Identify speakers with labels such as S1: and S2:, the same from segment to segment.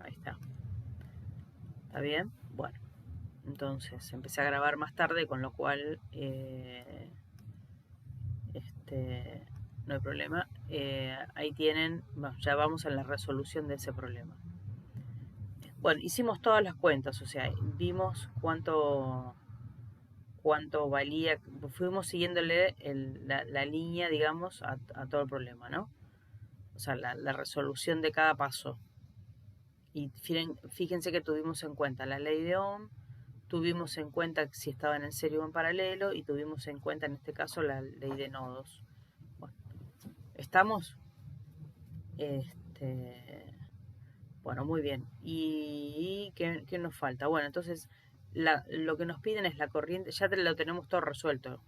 S1: ahí está. ¿Está bien? Bueno, entonces empecé a grabar más tarde, con lo cual no hay problema. Ahí tienen, ya vamos a la resolución de ese problema. Bueno, hicimos todas las cuentas, o sea, vimos cuánto valía, fuimos siguiéndole la línea, digamos, a todo el problema, ¿no? O sea, la resolución de cada paso. Y fíjense que tuvimos en cuenta la ley de Ohm, tuvimos en cuenta si estaban en serie o en paralelo, y tuvimos en cuenta en este caso la ley de nodos. Bueno, ¿estamos? Bueno, muy bien. ¿Y qué nos falta? Bueno, entonces lo que nos piden es la corriente, ya lo tenemos todo resuelto.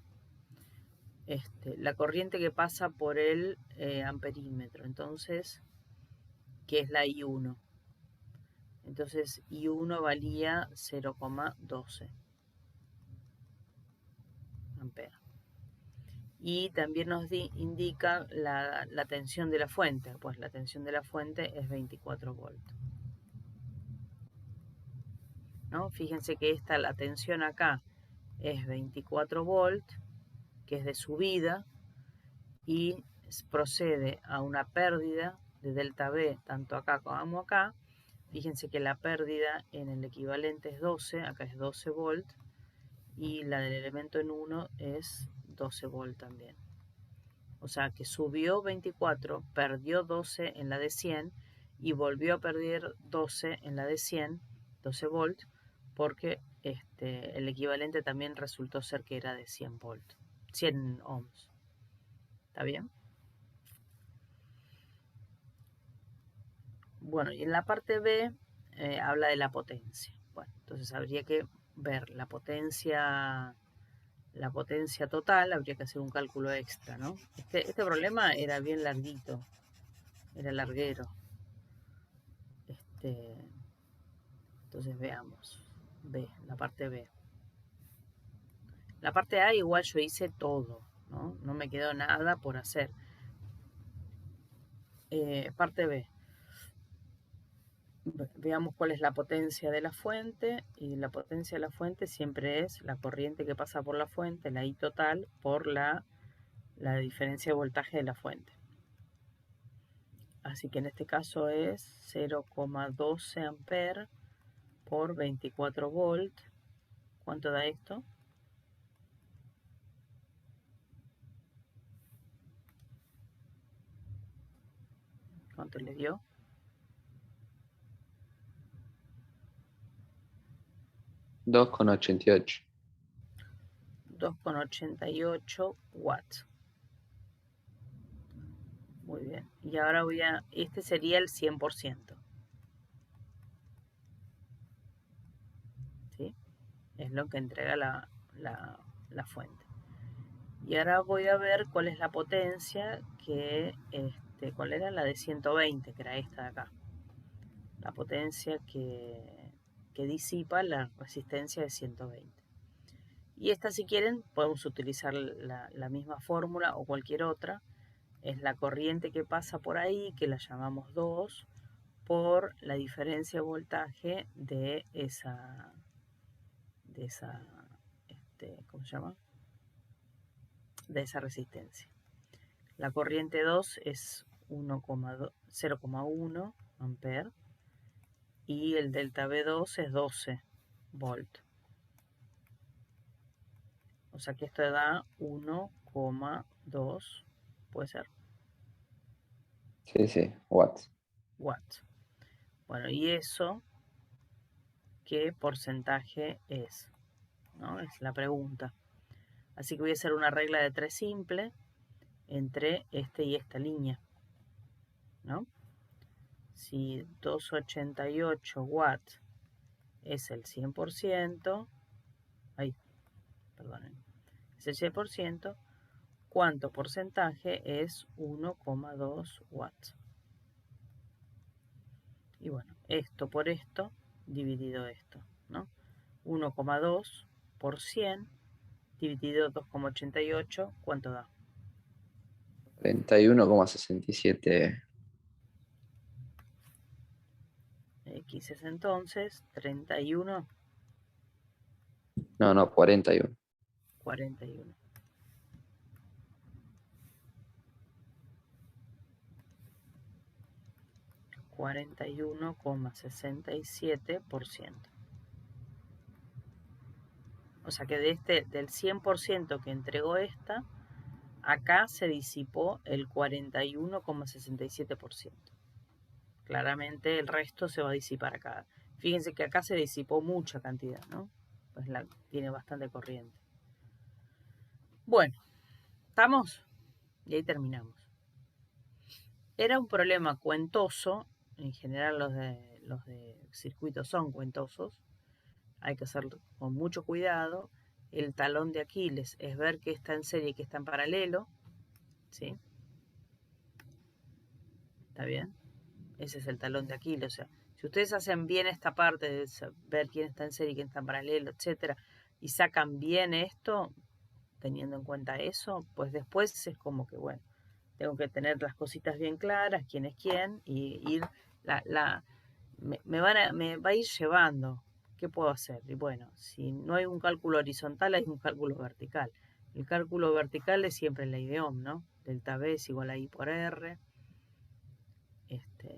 S1: La corriente que pasa por el amperímetro, entonces, que es la I1. Entonces, I1 valía 0,12 amperes. Y también nos indica la tensión de la fuente. Pues la tensión de la fuente es 24 volts. ¿No? Fíjense que la tensión acá es 24 volts, que es de subida, y procede a una pérdida de delta B, tanto acá como acá. Fíjense que la pérdida en el equivalente es 12, acá es 12 volts, y la del elemento en 1 es 12 volts también. O sea que subió 24, perdió 12 en la de 100 y volvió a perder 12 en la de 100, 12 volts, porque el equivalente también resultó ser que era de 100 volts, 100 ohms. ¿Está bien? Bueno, y en la parte B habla de la potencia. Bueno, entonces habría que ver la potencia total, habría que hacer un cálculo extra, ¿no? Este problema era bien larguito, era larguero. Entonces veamos. B, la parte B. La parte A igual yo hice todo, ¿no? No me quedó nada por hacer. Parte B. Veamos cuál es la potencia de la fuente, y la potencia de la fuente siempre es la corriente que pasa por la fuente, la I total, por la diferencia de voltaje de la fuente. Así que en este caso es 0,12 amperes por 24 volts. ¿Cuánto da esto? ¿Cuánto le dio?
S2: 2,88.
S1: 2,88 watts. Muy bien. Y ahora este sería el 100%. ¿Sí? Es lo que entrega la fuente. Y ahora voy a ver cuál es la potencia cuál era la de 120, que era esta de acá. La potencia que disipa la resistencia de 120. Y esta, si quieren, podemos utilizar la misma fórmula o cualquier otra. Es la corriente que pasa por ahí, que la llamamos 2, por la diferencia de voltaje de esa ¿cómo se llama? De esa resistencia. La corriente 2 es 0,1 amperes y el delta B2 es 12 volts. O sea que esto da 1,2, puede ser.
S2: Sí, watts.
S1: Watts. Bueno, ¿y eso qué porcentaje es? ¿No? Es la pregunta. Así que voy a hacer una regla de 3 simple entre y esta línea, ¿no? Si 288 watts es el 100%, es el 100%, ¿cuánto porcentaje es 1,2 watts? Y bueno, esto por esto dividido esto, ¿no? 1,2 por 100 dividido 2,88, ¿cuánto da?
S2: 31,67.
S1: X es entonces 31,
S2: No, 41.
S1: 41. 41,67%. O sea que del 100% que entregó esta, acá se disipó el 41,67%. Claramente el resto se va a disipar acá. Fíjense que acá se disipó mucha cantidad, ¿no? Pues tiene bastante corriente. Bueno, ¿estamos? Y ahí terminamos. Era un problema cuentoso. En general los de circuitos son cuentosos. Hay que hacerlo con mucho cuidado. El talón de Aquiles es ver qué está en serie y qué está en paralelo. ¿Sí? ¿Está bien? Ese es el talón de Aquiles. O sea, si ustedes hacen bien esta parte de ver quién está en serie y quién está en paralelo, etcétera, y sacan bien esto, teniendo en cuenta eso, pues después es como que, bueno, tengo que tener las cositas bien claras, quién es quién, y ir, me va a ir llevando. ¿Qué puedo hacer? Y bueno, si no hay un cálculo horizontal, hay un cálculo vertical. El cálculo vertical es siempre la ley de Ohm, ¿no? Delta B es igual a I por R.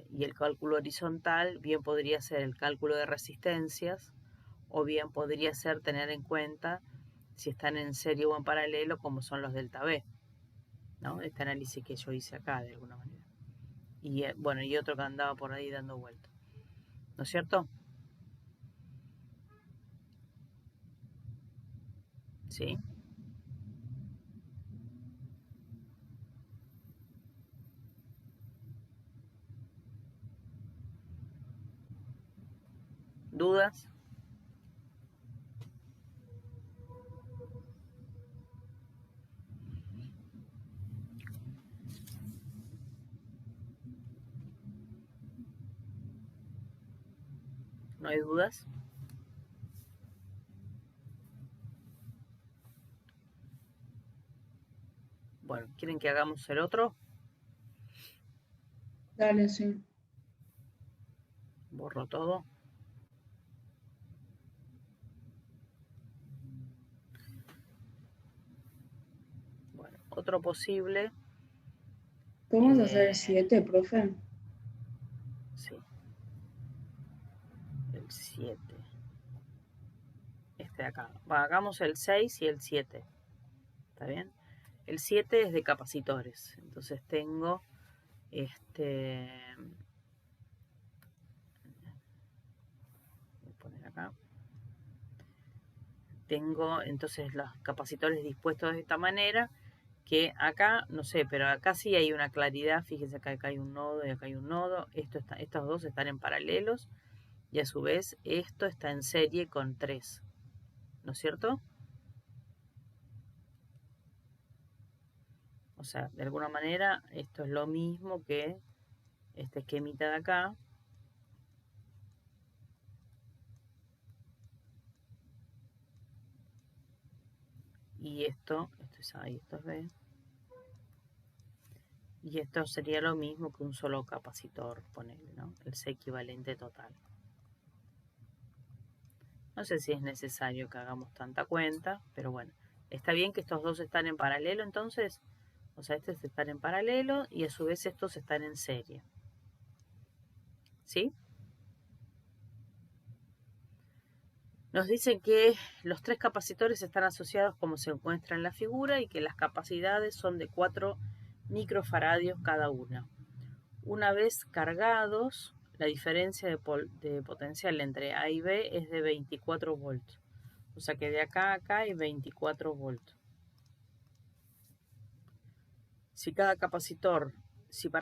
S1: Y el cálculo horizontal bien podría ser el cálculo de resistencias, o bien podría ser tener en cuenta si están en serie o en paralelo, como son los delta B, ¿no? Este análisis que yo hice acá, de alguna manera. Y bueno, y otro que andaba por ahí dando vuelta. ¿No es cierto? ¿Sí? ¿Dudas? ¿No hay dudas? Bueno, ¿quieren que hagamos el otro?
S3: Dale, sí.
S1: Borro todo. Bueno, otro posible.
S3: ¿Podemos hacer 7, profe?
S1: Sí. El 7. Este de acá. Hagamos el 6 y el 7. ¿Está bien? El 7 es de capacitores. Entonces tengo voy a poner acá. Tengo entonces los capacitores dispuestos de esta manera, que acá, no sé, pero acá sí hay una claridad. Fíjense que acá hay un nodo y acá hay un nodo. Estos dos están en paralelos y a su vez esto está en serie con 3. ¿No es cierto? O sea, de alguna manera esto es lo mismo que este esquemita de acá. Y esto es A y esto es B. Y esto sería lo mismo que un solo capacitor, ponele, ¿no? El C equivalente total. No sé si es necesario que hagamos tanta cuenta, pero bueno. Está bien que estos dos están en paralelo, entonces. O sea, estos están en paralelo y a su vez estos están en serie. ¿Sí? Nos dicen que los tres capacitores están asociados como se muestra en la figura y que las capacidades son de 4 microfaradios cada una. Una vez cargados, la diferencia de potencial entre A y B es de 24 volts. O sea que de acá a acá hay 24 volts. Si para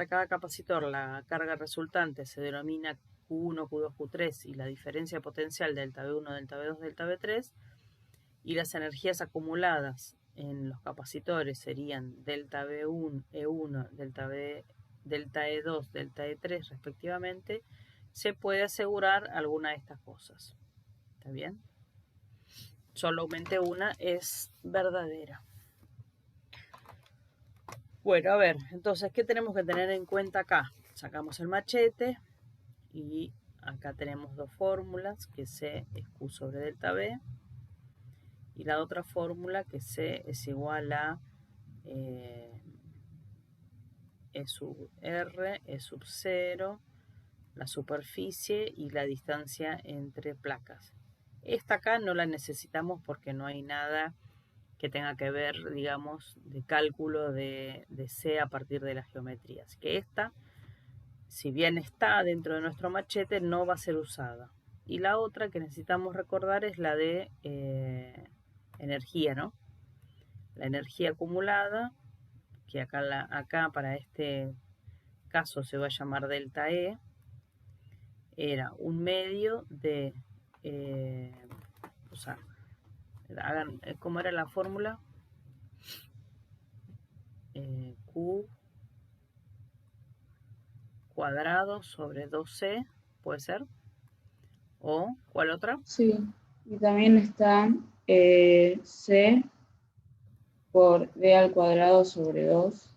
S1: cada capacitor la carga resultante se denomina Q1, Q2, Q3 y la diferencia potencial delta V1, delta V2, delta V3, y las energías acumuladas en los capacitores serían delta V1, E1, delta E2, delta E3 respectivamente, se puede asegurar alguna de estas cosas. ¿Está bien? Solamente una es verdadera. Bueno, a ver, entonces, ¿qué tenemos que tener en cuenta acá? Sacamos el machete y acá tenemos dos fórmulas, que C es Q sobre delta B, y la otra fórmula que C es igual a E sub R, E sub 0, la superficie y la distancia entre placas. Esta acá no la necesitamos porque no hay nada que tenga que ver, digamos, de cálculo de C a partir de las geometrías. Que esta, si bien está dentro de nuestro machete, no va a ser usada. Y la otra que necesitamos recordar es la de energía, ¿no? La energía acumulada, que acá para este caso se va a llamar delta E, era un medio de, o sea, ¿cómo era la fórmula? Q cuadrado sobre 2C, ¿puede ser? ¿O cuál otra?
S3: Sí, y también está C por D al cuadrado sobre 2.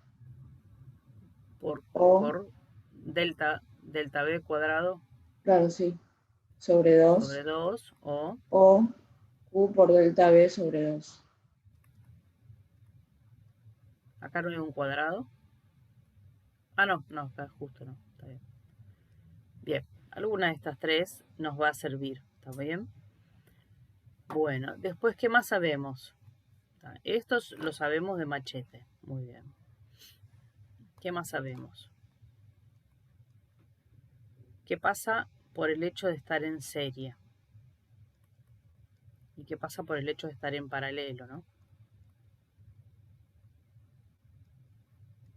S1: Por delta B cuadrado
S3: Claro, sí, sobre 2.
S1: sobre 2 o
S3: Q por delta B sobre 2.
S1: acá no hay un cuadrado. Ah, no, acá justo no, está bien. Bien, alguna de estas tres nos va a servir, ¿está bien? Bueno, después, ¿qué más sabemos? Estos lo sabemos de machete, muy bien. ¿Qué más sabemos? ¿Qué pasa por el hecho de estar en serie? ¿Y qué pasa por el hecho de estar en paralelo, no?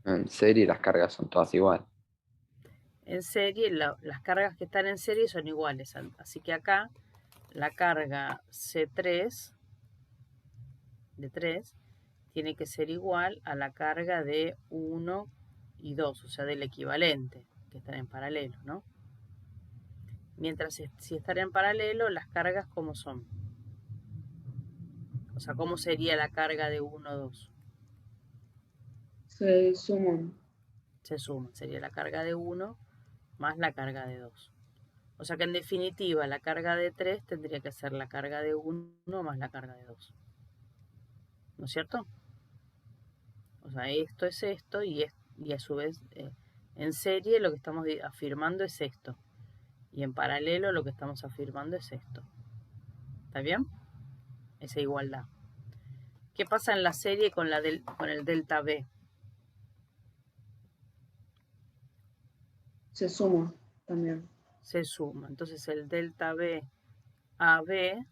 S2: En serie las cargas son todas iguales.
S1: En serie, las cargas que están en serie son iguales. Así que acá la carga C3 de 3 tiene que ser igual a la carga de 1 y 2, o sea, del equivalente, que están en paralelo, ¿no? Mientras si están en paralelo, las cargas ¿cómo son? O sea, ¿cómo sería la carga de 1 o 2?
S3: Se suman.
S1: Se suman, sería la carga de 1 más la carga de 2. O sea que en definitiva la carga de 3 tendría que ser la carga de 1 más la carga de 2. ¿No es cierto? O sea, esto es esto y a su vez en serie lo que estamos afirmando es esto. Y en paralelo lo que estamos afirmando es esto. ¿Está bien? Esa igualdad. ¿Qué pasa en la serie con el delta B?
S3: Se suma también.
S1: Se suma. Entonces el delta B a B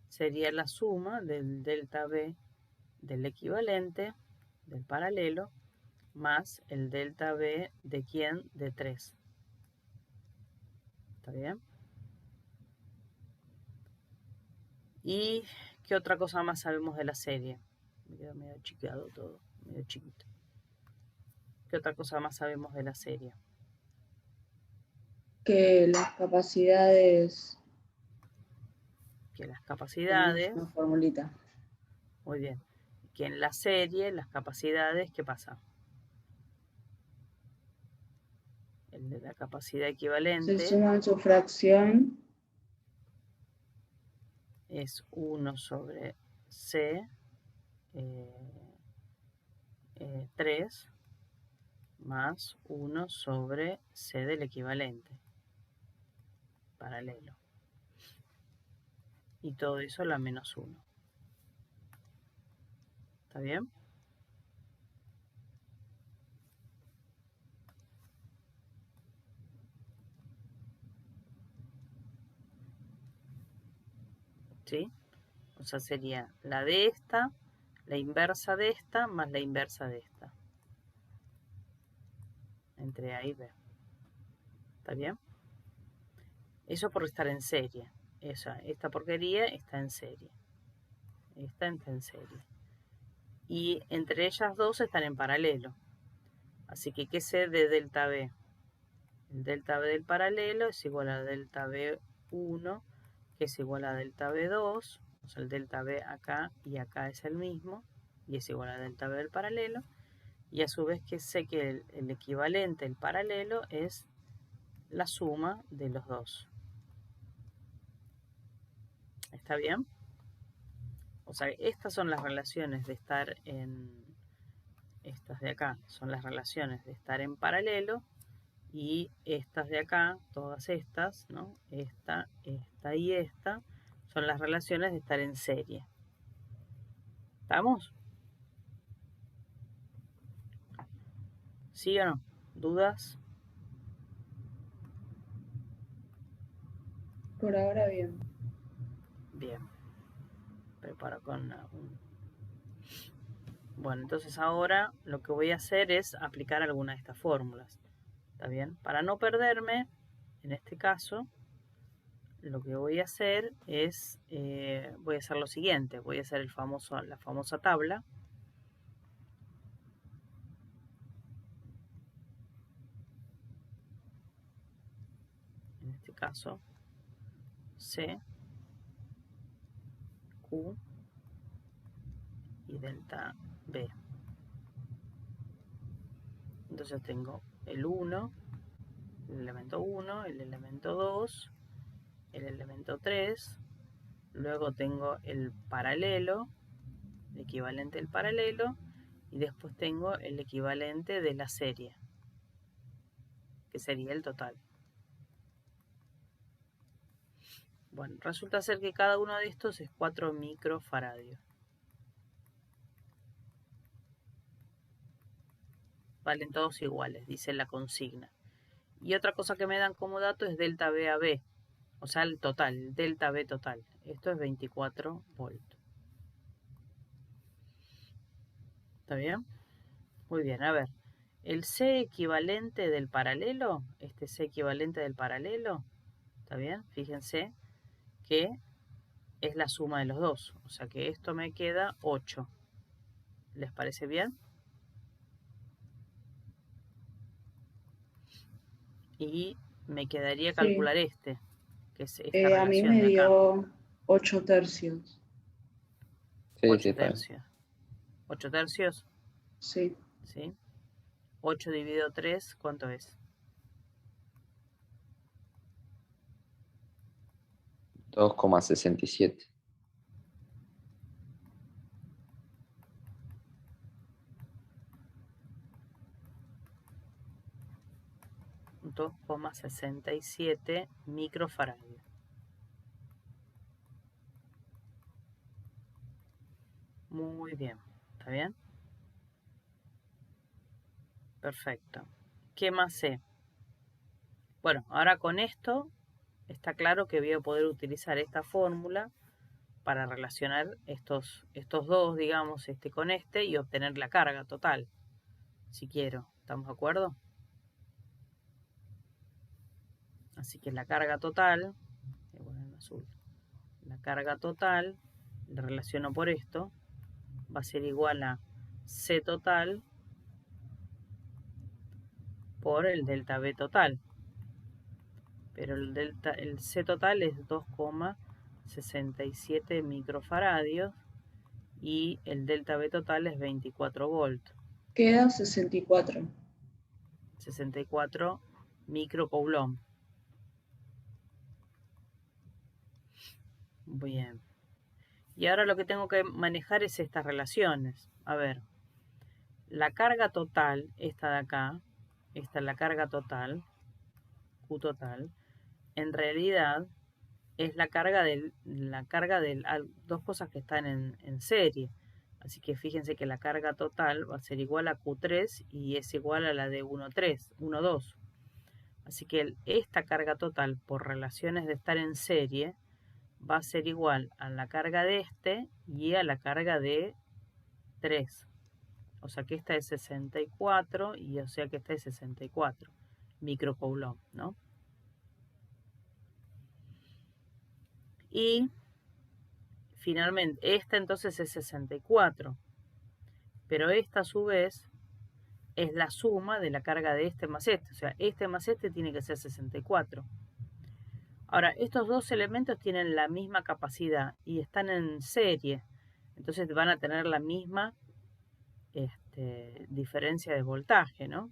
S1: sería la suma del delta B del equivalente, del paralelo, más el delta B de ¿quién? De 3. ¿Está bien? ¿Y qué otra cosa más sabemos de la serie? Me quedó medio chiqueado todo, medio chiquito. ¿Qué otra cosa más sabemos de la serie?
S3: Que las capacidades.
S1: Que las capacidades,
S3: Una formulita.
S1: muy bien, que en la serie las capacidades, ¿qué pasa? El de la capacidad equivalente
S3: Se suman su fracción.
S1: es 1 sobre C 3 más 1 sobre C del equivalente paralelo. Y todo eso a la menos 1. ¿Está bien? ¿Sí? O sea, sería la de esta, la inversa de esta, más la inversa de esta. Entre A y B. ¿Está bien? Eso por estar en serie. Esta porquería está en serie. Esta está en serie. Y entre ellas dos están en paralelo. Así que, ¿qué sé de delta B? El delta B del paralelo es igual a delta B1, que es igual a delta B2. O sea, el delta B acá y acá es el mismo. Y es igual a delta B del paralelo. Y a su vez que sé que el equivalente, el paralelo, es la suma de los dos. ¿Está bien? O sea, estas son las relaciones de estar en... Estas de acá son las relaciones de estar en paralelo. Y estas de acá, todas estas, ¿no? Esta y esta, son las relaciones de estar en serie. ¿Estamos? ¿Sí o no? ¿Dudas?
S3: Por ahora bien.
S1: Bien. Preparo con Bueno, entonces ahora lo que voy a hacer es aplicar alguna de estas fórmulas. ¿Está bien? Para no perderme, en este caso, lo que voy a hacer es, voy a hacer lo siguiente. Voy a hacer la famosa tabla. En este caso, C, Q y delta B. Entonces tengo el 1, el elemento 1, el elemento 2, el elemento 3, luego tengo el paralelo, el equivalente del paralelo, y después tengo el equivalente de la serie, que sería el total. Bueno, resulta ser que cada uno de estos es 4 microfaradios. Valen todos iguales, dice la consigna. Y otra cosa que me dan como dato es delta B a B, o sea, el total, el delta B total. Esto es 24 volts. ¿Está bien? Muy bien, a ver. El C equivalente del paralelo, este C equivalente del paralelo, ¿está bien? Fíjense que es la suma de los dos. O sea que esto me queda 8. ¿Les parece bien? Y me quedaría
S3: Sí.
S1: calcular este, que es esta
S3: A mí
S1: relación
S3: me
S1: de acá.
S3: dio 8 tercios.
S2: Sí,
S1: 8
S2: sí, está bien.
S1: tercios. 8 tercios,
S3: Sí.
S1: ¿sí? 8 dividido 3, ¿cuánto es?
S2: 2,67.
S1: 2,67 microfaradios. Muy bien, ¿está bien? Perfecto. ¿Qué más sé? Bueno, ahora con esto está claro que voy a poder utilizar esta fórmula para relacionar estos dos, digamos, este con este y obtener la carga total, si quiero. ¿Estamos de acuerdo? Así que la carga total, bueno, en azul, la carga total, la relaciono por esto, va a ser igual a C total por el delta B total. Pero el C total es 2,67 microfaradios y el delta B total es 24 volts.
S3: Queda 64.
S1: 64 microcoulomb. Bien. Y ahora lo que tengo que manejar es estas relaciones. A ver, la carga total, esta de acá, esta es la carga total, Q total, en realidad es la carga del dos cosas que están en serie. Así que fíjense que la carga total va a ser igual a Q3 y es igual a la de 1,3, 1,2. Así que esta carga total por relaciones de estar en serie va a ser igual a la carga de este y a la carga de 3. O sea que esta es 64 y o sea que esta es 64 microcoulomb, ¿no? Y finalmente, esta entonces es 64, pero esta a su vez es la suma de la carga de este más este, o sea, este más este tiene que ser 64. Ahora, estos dos elementos tienen la misma capacidad y están en serie, entonces van a tener la misma diferencia de voltaje, ¿no?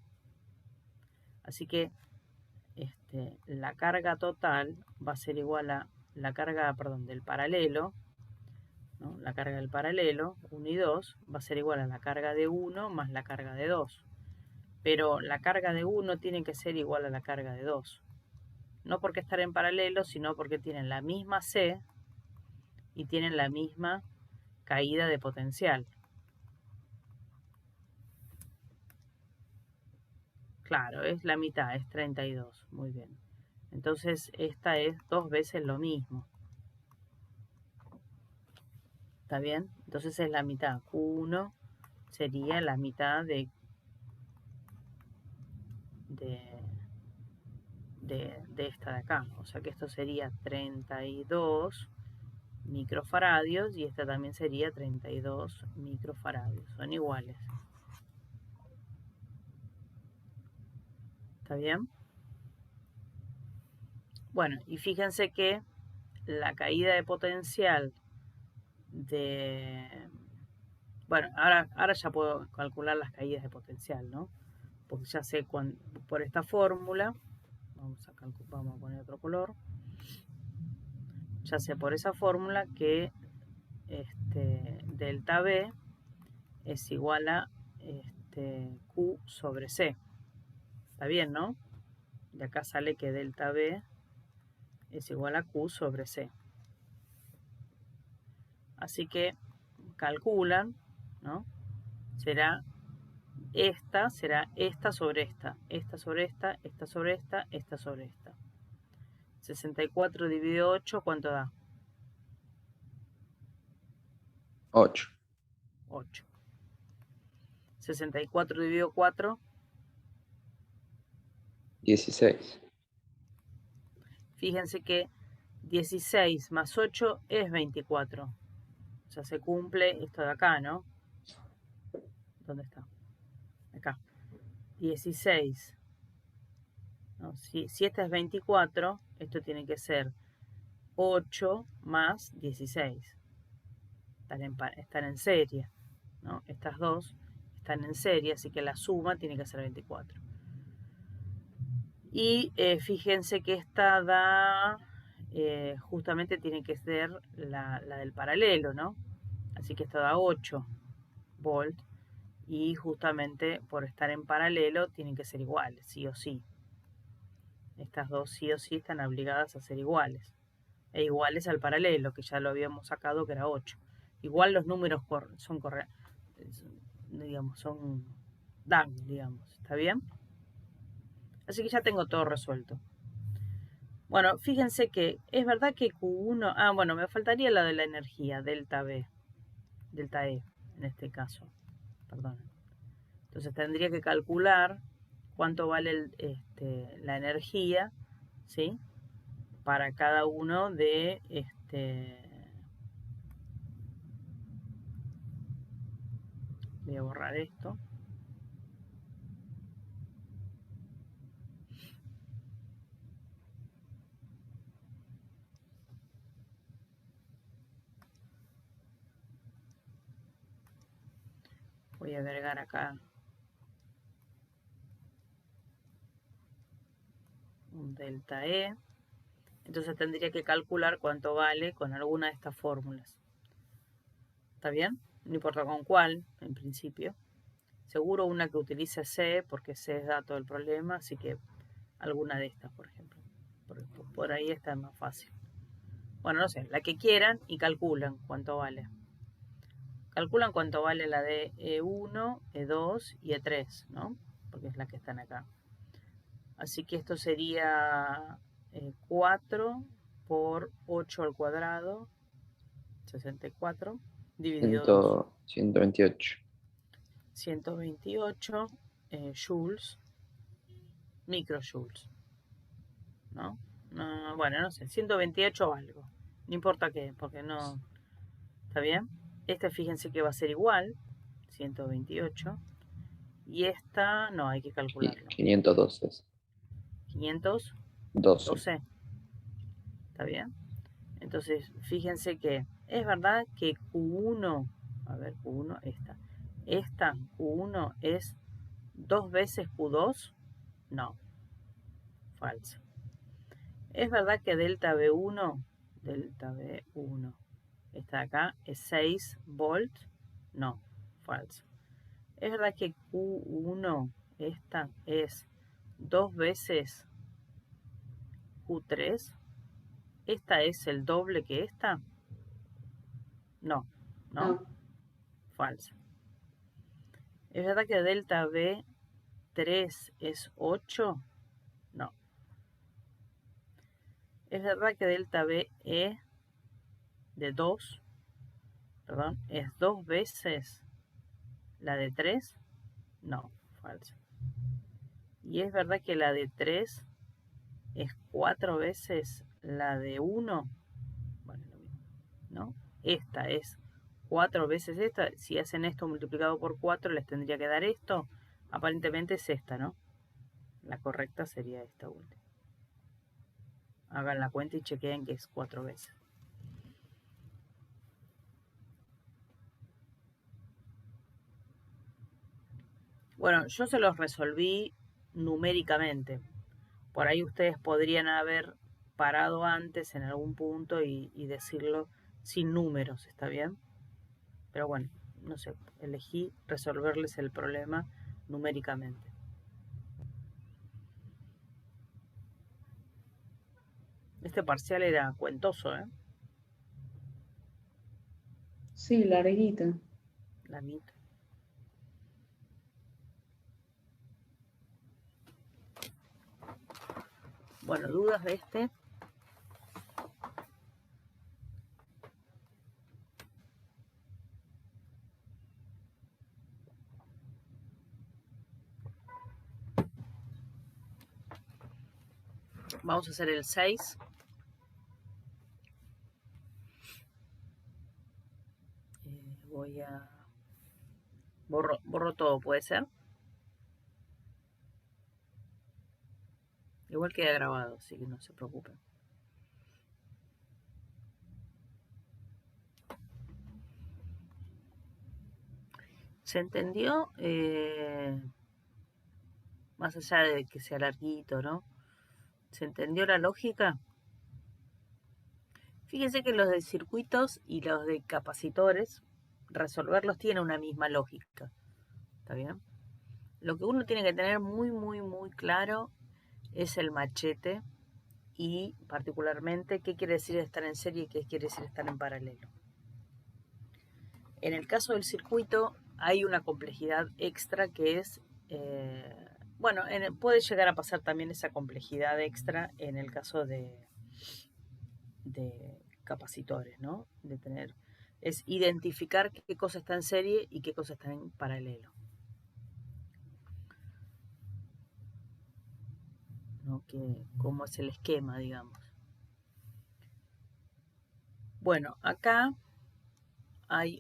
S1: Así que la carga total va a ser igual a la carga, perdón, del paralelo, ¿no? La carga del paralelo, 1 y 2, va a ser igual a la carga de 1 más la carga de 2. Pero la carga de 1 tiene que ser igual a la carga de 2. No porque estar en paralelo, sino porque tienen la misma C y tienen la misma caída de potencial. Claro, es la mitad, es 32. Muy bien. Entonces esta es 2 veces lo mismo. ¿Está bien? Entonces es la mitad. Q1 sería la mitad de esta de acá. O sea que esto sería 32 microfaradios y esta también sería 32 microfaradios. Son iguales. ¿Está bien? Bueno, y fíjense que la caída de potencial Bueno, ahora ya puedo calcular las caídas de potencial, ¿no? Porque ya sé por esta fórmula, vamos a poner otro color, ya sé por esa fórmula que delta B es igual a Q sobre C. Está bien, ¿no? De acá sale que delta B es igual a Q sobre C. Así que calculan, ¿no? Será esta sobre esta, esta sobre esta, esta sobre esta, esta sobre esta. 64 dividido 8, ¿cuánto da?
S2: 8.
S1: 8. 64 dividido 4.
S2: 16.
S1: Fíjense que 16 más 8 es 24. O sea, se cumple esto de acá, ¿no? ¿Dónde está? Acá. 16. ¿No? Si esta es 24, esto tiene que ser 8 más 16. Están en serie, ¿no? Estas dos están en serie, así que la suma tiene que ser 24. Y fíjense que esta da, justamente tiene que ser la del paralelo, ¿no? Así que esto da 8 volt. Y justamente por estar en paralelo tienen que ser iguales, sí o sí. Estas dos sí o sí están obligadas a ser iguales. E iguales al paralelo, que ya lo habíamos sacado, que era 8. Igual los números son correctos, digamos, dan, digamos, ¿está bien? Así que ya tengo todo resuelto. Bueno, fíjense que es verdad que Q1, bueno, me faltaría la de la energía, delta B, delta E, en este caso, perdón. Entonces tendría que calcular cuánto vale la energía, ¿sí? Para cada uno de voy a borrar esto. Voy a agregar acá un delta E. Entonces tendría que calcular cuánto vale con alguna de estas fórmulas. ¿Está bien? No importa con cuál, en principio. Seguro una que utilice C, porque C es dato del problema, así que alguna de estas, por ejemplo. Por ahí está más fácil. Bueno, no sé, la que quieran y calculan cuánto vale. Calculan cuánto vale la de E1, E2 y E3, ¿no? Porque es la que están acá. Así que esto sería 4 por 8 al cuadrado, 64, dividido 2.
S2: 128.
S1: 128 joules, microjoules, ¿no? Bueno, no sé, 128 algo. No importa qué, porque no... ¿Está bien? Esta, fíjense que va a ser igual, 128. Y esta, no, hay que calcularlo.
S2: 512.
S1: 512. ¿Está bien? Entonces, fíjense que es verdad que Q1, a ver, Q1, esta Q1 es 2 veces Q2, no, falso. ¿Es verdad que delta B1, esta de acá, es 6 volt? No, falso. ¿Es verdad que Q1, esta, es 2 veces Q3? ¿Esta es el doble que esta? No, ¿no?
S3: No.
S1: Falso. ¿Es verdad que delta B3 es 8? No. ¿Es verdad que delta BE de 2, perdón, es 2 veces la de 3? No, falso. ¿Y es verdad que la de 3 es 4 veces la de 1? Bueno, lo mismo, ¿no? Esta es 4 veces esta. Si hacen esto multiplicado por 4, les tendría que dar esto. Aparentemente es esta, ¿no? La correcta sería esta última. Hagan la cuenta y chequeen que es 4 veces. Bueno, yo se los resolví numéricamente. Por ahí ustedes podrían haber parado antes en algún punto y decirlo sin números, ¿está bien? Pero bueno, no sé, elegí resolverles el problema numéricamente. Este parcial era cuentoso, ¿eh?
S3: Sí, larguita.
S1: La mitad. Bueno, dudas de este. Vamos a hacer el 6. Voy a... Borro todo, ¿puede ser? Igual queda grabado, así que no se preocupen. ¿Se entendió? Más allá de que sea larguito, ¿no? ¿Se entendió la lógica? Fíjense que los de circuitos y los de capacitores, resolverlos tiene una misma lógica. ¿Está bien? Lo que uno tiene que tener muy, muy, muy claro es el machete y particularmente qué quiere decir estar en serie y qué quiere decir estar en paralelo. En el caso del circuito hay una complejidad extra que es, bueno, puede llegar a pasar también esa complejidad extra en el caso de capacitores, ¿no? De tener, es identificar qué cosa está en serie y qué cosa está en paralelo. ¿No? Cómo es el esquema, digamos. Bueno, acá hay...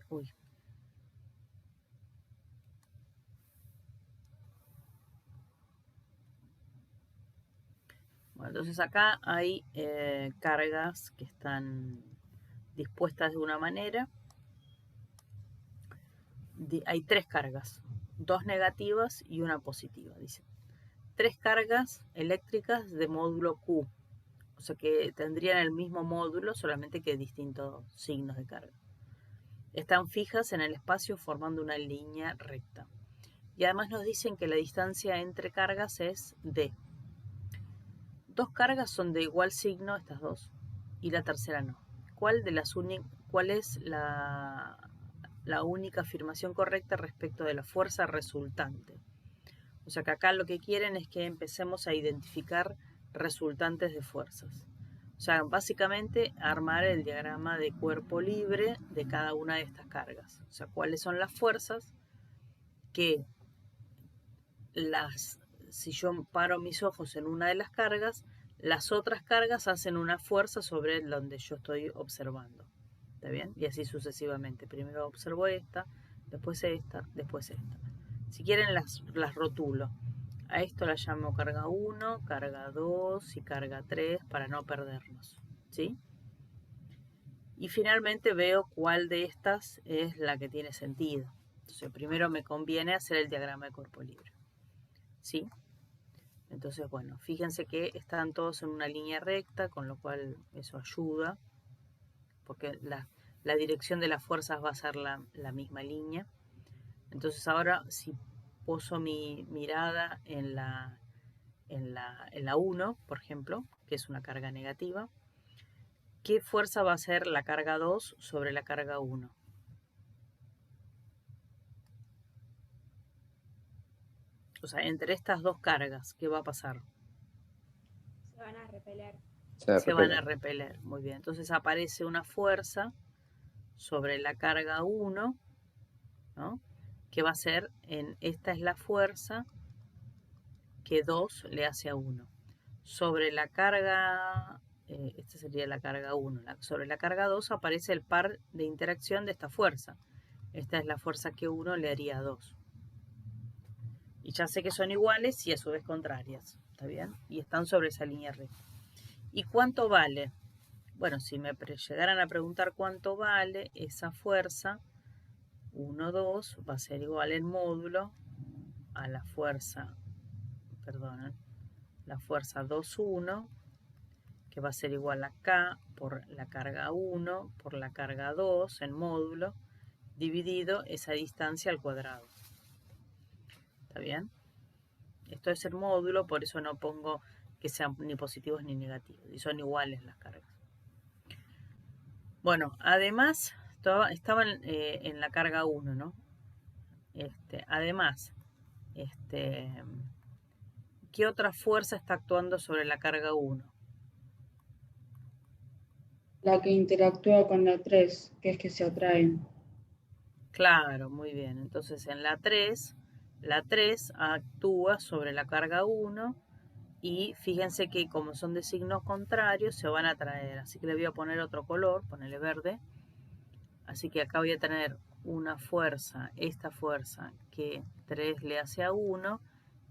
S1: Bueno, entonces acá hay cargas que están dispuestas de una manera. Hay 3 cargas, 2 negativas y una positiva, dice. 3 cargas eléctricas de módulo Q. O sea que tendrían el mismo módulo, solamente que distintos signos de carga. Están fijas en el espacio formando una línea recta. Y además nos dicen que la distancia entre cargas es D. 2 cargas son de igual signo, estas dos, y la tercera no. ¿Cuál es la única afirmación correcta respecto de la fuerza resultante? O sea que acá lo que quieren es que empecemos a identificar resultantes de fuerzas. O sea, básicamente armar el diagrama de cuerpo libre de cada una de estas cargas. O sea, cuáles son las fuerzas que si yo paro mis ojos en una de las cargas, las otras cargas hacen una fuerza sobre donde yo estoy observando. ¿Está bien? Y así sucesivamente. Primero observo esta, después esta, después esta. Si quieren las rotulo. A esto la llamo carga 1, carga 2 y carga 3 para no perdernos. ¿Sí? Y finalmente veo cuál de estas es la que tiene sentido. Entonces primero me conviene hacer el diagrama de cuerpo libre. ¿Sí? Entonces, bueno, fíjense que están todos en una línea recta, con lo cual eso ayuda, porque la dirección de las fuerzas va a ser la misma línea. Entonces ahora, si poso mi mirada en la 1, por ejemplo, que es una carga negativa, ¿qué fuerza va a ser la carga 2 sobre la carga 1? O sea, entre estas dos cargas, ¿qué va a pasar?
S4: Se van a repeler.
S1: Se van a repeler, muy bien. Entonces aparece una fuerza sobre la carga 1, ¿no? Que va a ser, esta es la fuerza que 2 le hace a 1. Sobre la carga, esta sería la carga 1, sobre la carga 2 aparece el par de interacción de esta fuerza. Esta es la fuerza que 1 le haría a 2. Y ya sé que son iguales y a su vez contrarias, ¿está bien? Y están sobre esa línea recta. ¿Y cuánto vale? Bueno, si me llegaran a preguntar cuánto vale esa fuerza, 1, 2, va a ser igual el módulo a la fuerza, la fuerza 2, 1, que va a ser igual a K por la carga 1 por la carga 2 en módulo, dividido esa distancia al cuadrado. ¿Está bien? Esto es el módulo, por eso no pongo que sean ni positivos ni negativos, y son iguales las cargas. Bueno, además, estaban en la carga 1, ¿no? Además, ¿qué otra fuerza está actuando sobre la carga 1?
S3: La que interactúa con la 3, que es que se atraen.
S1: Claro, muy bien. Entonces en la 3 actúa sobre la carga 1 y fíjense que como son de signos contrarios se van a atraer. Así que le voy a poner otro color, ponerle verde. Así que acá voy a tener una fuerza, esta fuerza que 3 le hace a 1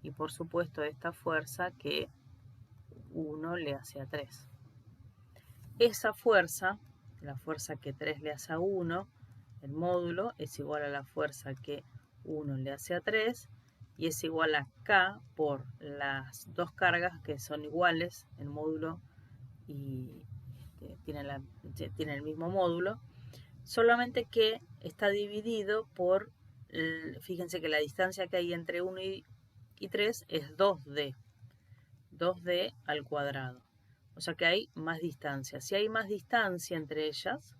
S1: y por supuesto esta fuerza que 1 le hace a 3. Esa fuerza, la fuerza que 3 le hace a 1, el módulo es igual a la fuerza que 1 le hace a 3 y es igual a K por las dos cargas que son iguales, el módulo y tienen el mismo módulo, solamente que está dividido por, fíjense que la distancia que hay entre 1 y 3 es 2D al cuadrado. O sea que hay más distancia. Si hay más distancia entre ellas,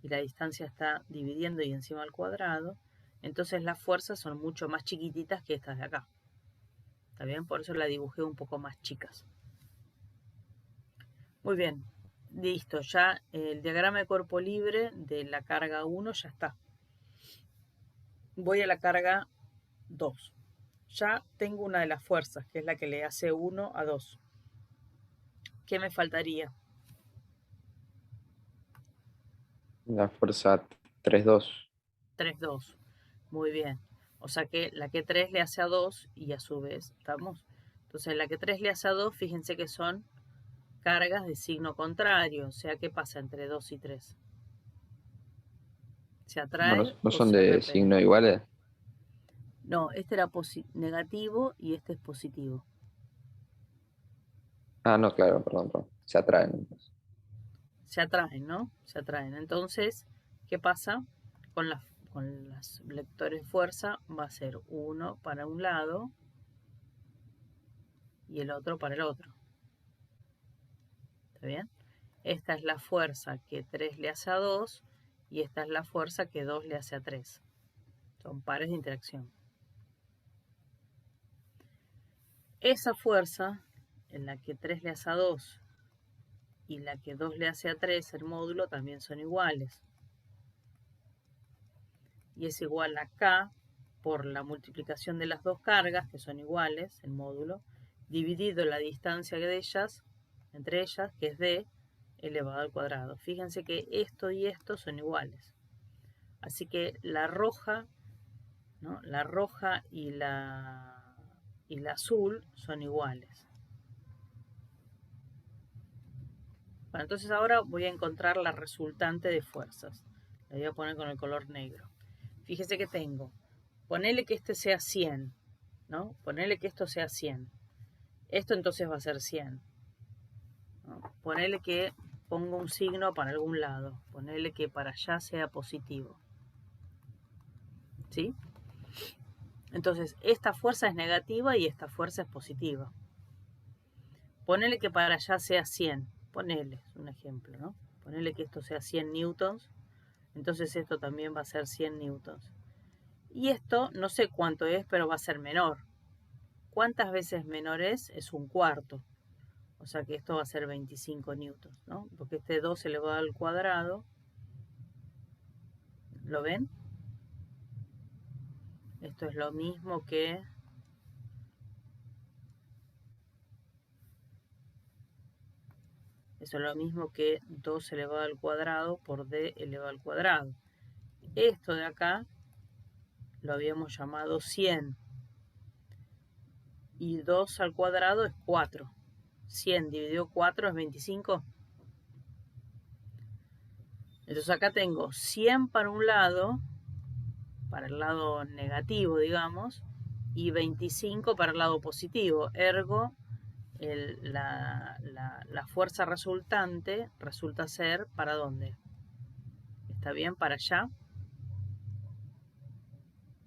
S1: y la distancia está dividiendo y encima al cuadrado, entonces las fuerzas son mucho más chiquititas que estas de acá. ¿Está bien? Por eso la dibujé un poco más chicas. Muy bien. Listo. Ya el diagrama de cuerpo libre de la carga 1 ya está. Voy a la carga 2. Ya tengo una de las fuerzas, que es la que le hace 1 a 2. ¿Qué me faltaría?
S2: La fuerza 3-2.
S1: 3-2. Muy bien. O sea que la que 3 le hace a 2 y a su vez, ¿estamos? Entonces la que 3 le hace a 2, fíjense que son cargas de signo contrario. O sea, ¿qué pasa entre 2 y 3? ¿Se atraen
S2: ¿No
S1: o
S2: son
S1: se
S2: de
S1: repelen?
S2: signo iguales?
S1: No, este era negativo y este es positivo.
S2: Ah, no, claro, perdón. Se atraen entonces.
S1: Se atraen, ¿no? Se atraen. Entonces, ¿qué pasa? Con los vectores de fuerza va a ser uno para un lado y el otro para el otro. ¿Está bien? Esta es la fuerza que 3 le hace a 2 y esta es la fuerza que 2 le hace a 3. Son pares de interacción. Esa fuerza en la que 3 le hace a 2 y la que 2 le hace a 3, el módulo, también son iguales. Y es igual a K por la multiplicación de las dos cargas, que son iguales, el módulo, dividido la distancia de ellas, entre ellas, que es D elevado al cuadrado. Fíjense que esto y esto son iguales. Así que la roja, ¿no? La roja y la azul son iguales. Bueno, entonces ahora voy a encontrar la resultante de fuerzas. La voy a poner con el color negro. Fíjese que tengo, ponele que este sea 100, ¿no? Ponele que esto sea 100. Esto entonces va a ser 100. ¿No? Ponele que pongo un signo para algún lado. Ponele que para allá sea positivo. ¿Sí? Entonces, esta fuerza es negativa y esta fuerza es positiva. Ponele que para allá sea 100. Ponele, es un ejemplo, ¿no? Ponele que esto sea 100 newtons. Entonces esto también va a ser 100 newtons. Y esto, no sé cuánto es, pero va a ser menor. ¿Cuántas veces menor es? Es un cuarto. O sea que esto va a ser 25 newtons, ¿no? Porque este 2 elevado al cuadrado, ¿lo ven? Esto es lo mismo que... Eso es lo mismo que 2 elevado al cuadrado por d elevado al cuadrado. Esto de acá lo habíamos llamado 100. Y 2 al cuadrado es 4. 100 dividido 4 es 25. Entonces acá tengo 100 para un lado, para el lado negativo, digamos, y 25 para el lado positivo. Ergo, la fuerza resultante resulta ser, ¿para dónde? ¿Está bien? Para allá.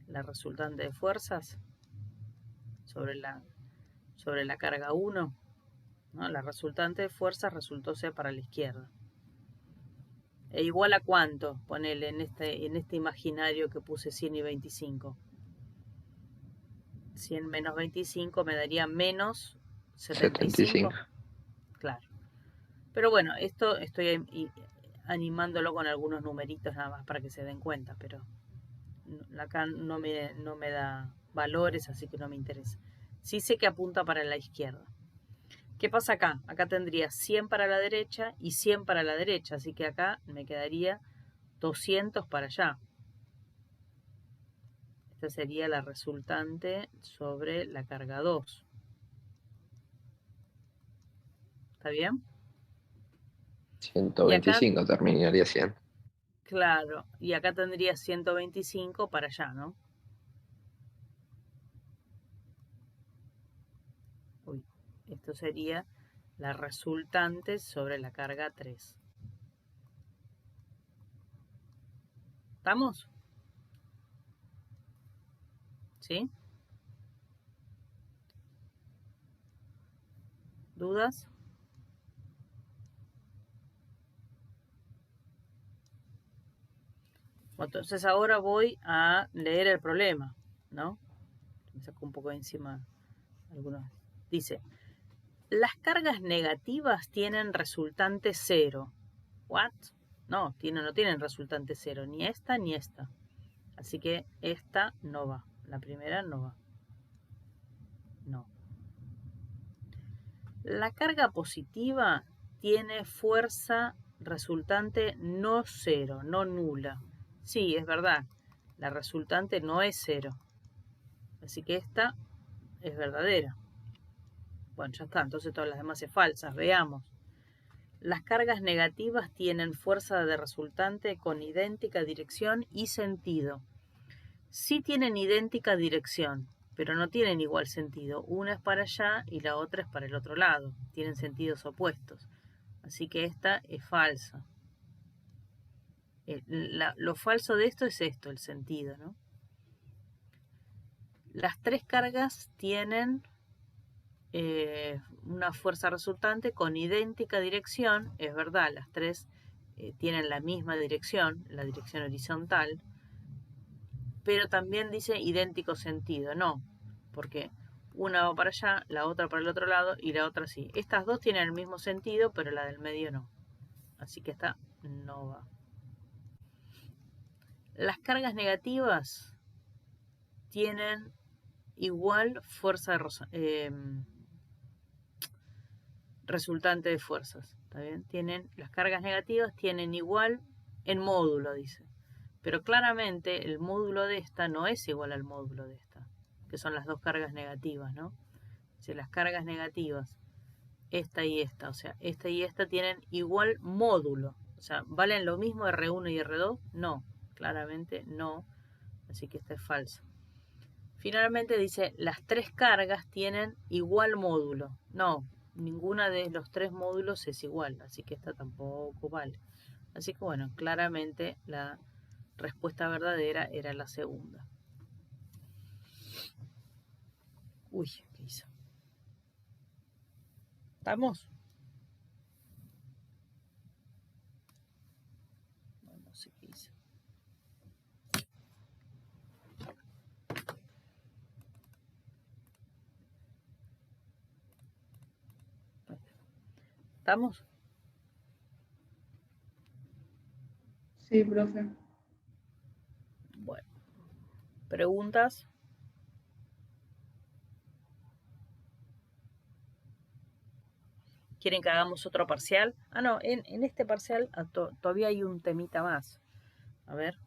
S1: La resultante de fuerzas sobre la carga 1, ¿no? La resultante de fuerzas resultó ser para la izquierda. ¿E igual a cuánto? Ponele en este imaginario que puse 100 y 25. 100 menos 25 me daría menos 75. Claro. Pero bueno, esto estoy animándolo con algunos numeritos nada más para que se den cuenta, pero acá no me da valores, así que no me interesa. Sí sé que apunta para la izquierda. ¿Qué pasa acá? Acá tendría 100 para la derecha y 100 para la derecha, así que acá me quedaría 200 para allá. Esta sería la resultante sobre la carga 2. ¿Está bien?
S2: 125 acá, terminaría 100.
S1: Claro, y acá tendría 125 para allá, ¿no? Uy, esto sería la resultante sobre la carga 3. ¿Estamos? ¿Sí? ¿Dudas? Entonces ahora voy a leer el problema, ¿no? Me saco un poco de encima algunos. Dice, las cargas negativas tienen resultante 0. ¿What? No, no tienen resultante 0, ni esta ni esta. Así que esta no va. La primera no va. No. La carga positiva tiene fuerza resultante no 0, no nula. Sí, es verdad. La resultante no es 0. Así que esta es verdadera. Bueno, ya está. Entonces todas las demás es falsas. Veamos. Las cargas negativas tienen fuerza de resultante con idéntica dirección y sentido. Sí tienen idéntica dirección, pero no tienen igual sentido. Una es para allá y la otra es para el otro lado. Tienen sentidos opuestos. Así que esta es falsa. Lo falso de esto es esto, el sentido, ¿no? Las tres cargas tienen una fuerza resultante con idéntica dirección. Es verdad, las tres tienen la misma dirección, la dirección horizontal, pero también dice idéntico sentido. No, porque una va para allá, la otra para el otro lado y la otra sí. Estas dos tienen el mismo sentido, pero la del medio no. Así que esta no va. Las cargas negativas tienen igual fuerza resultante de fuerzas. ¿Está bien? Las cargas negativas tienen igual en módulo, dice. Pero claramente el módulo de esta no es igual al módulo de esta, que son las dos cargas negativas, ¿no? Si las cargas negativas, esta y esta, o sea, esta y esta tienen igual módulo. O sea, ¿valen lo mismo R1 y R2? No, claramente no. Así que esta es falsa. Finalmente dice, las 3 cargas tienen igual módulo. No, ninguna de los 3 módulos es igual, así que esta tampoco vale. Así que bueno, claramente la respuesta verdadera era la segunda. Uy, ¿qué hizo? ¿Estamos? No sé qué hizo. ¿Estamos?
S3: Sí, profe.
S1: Bueno. ¿Preguntas? ¿Quieren que hagamos otro parcial? Ah, no, en este parcial todavía hay un temita más. A ver.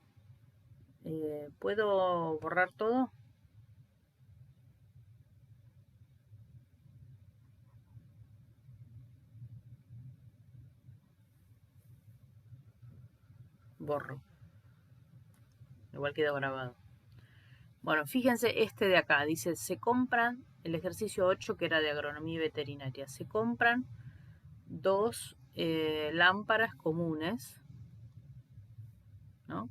S1: ¿Puedo borrar todo? Borro. Igual quedó grabado. Bueno, fíjense este de acá. Dice, se compran, el ejercicio 8 que era de agronomía y veterinaria. Se compran 2 lámparas comunes, ¿no?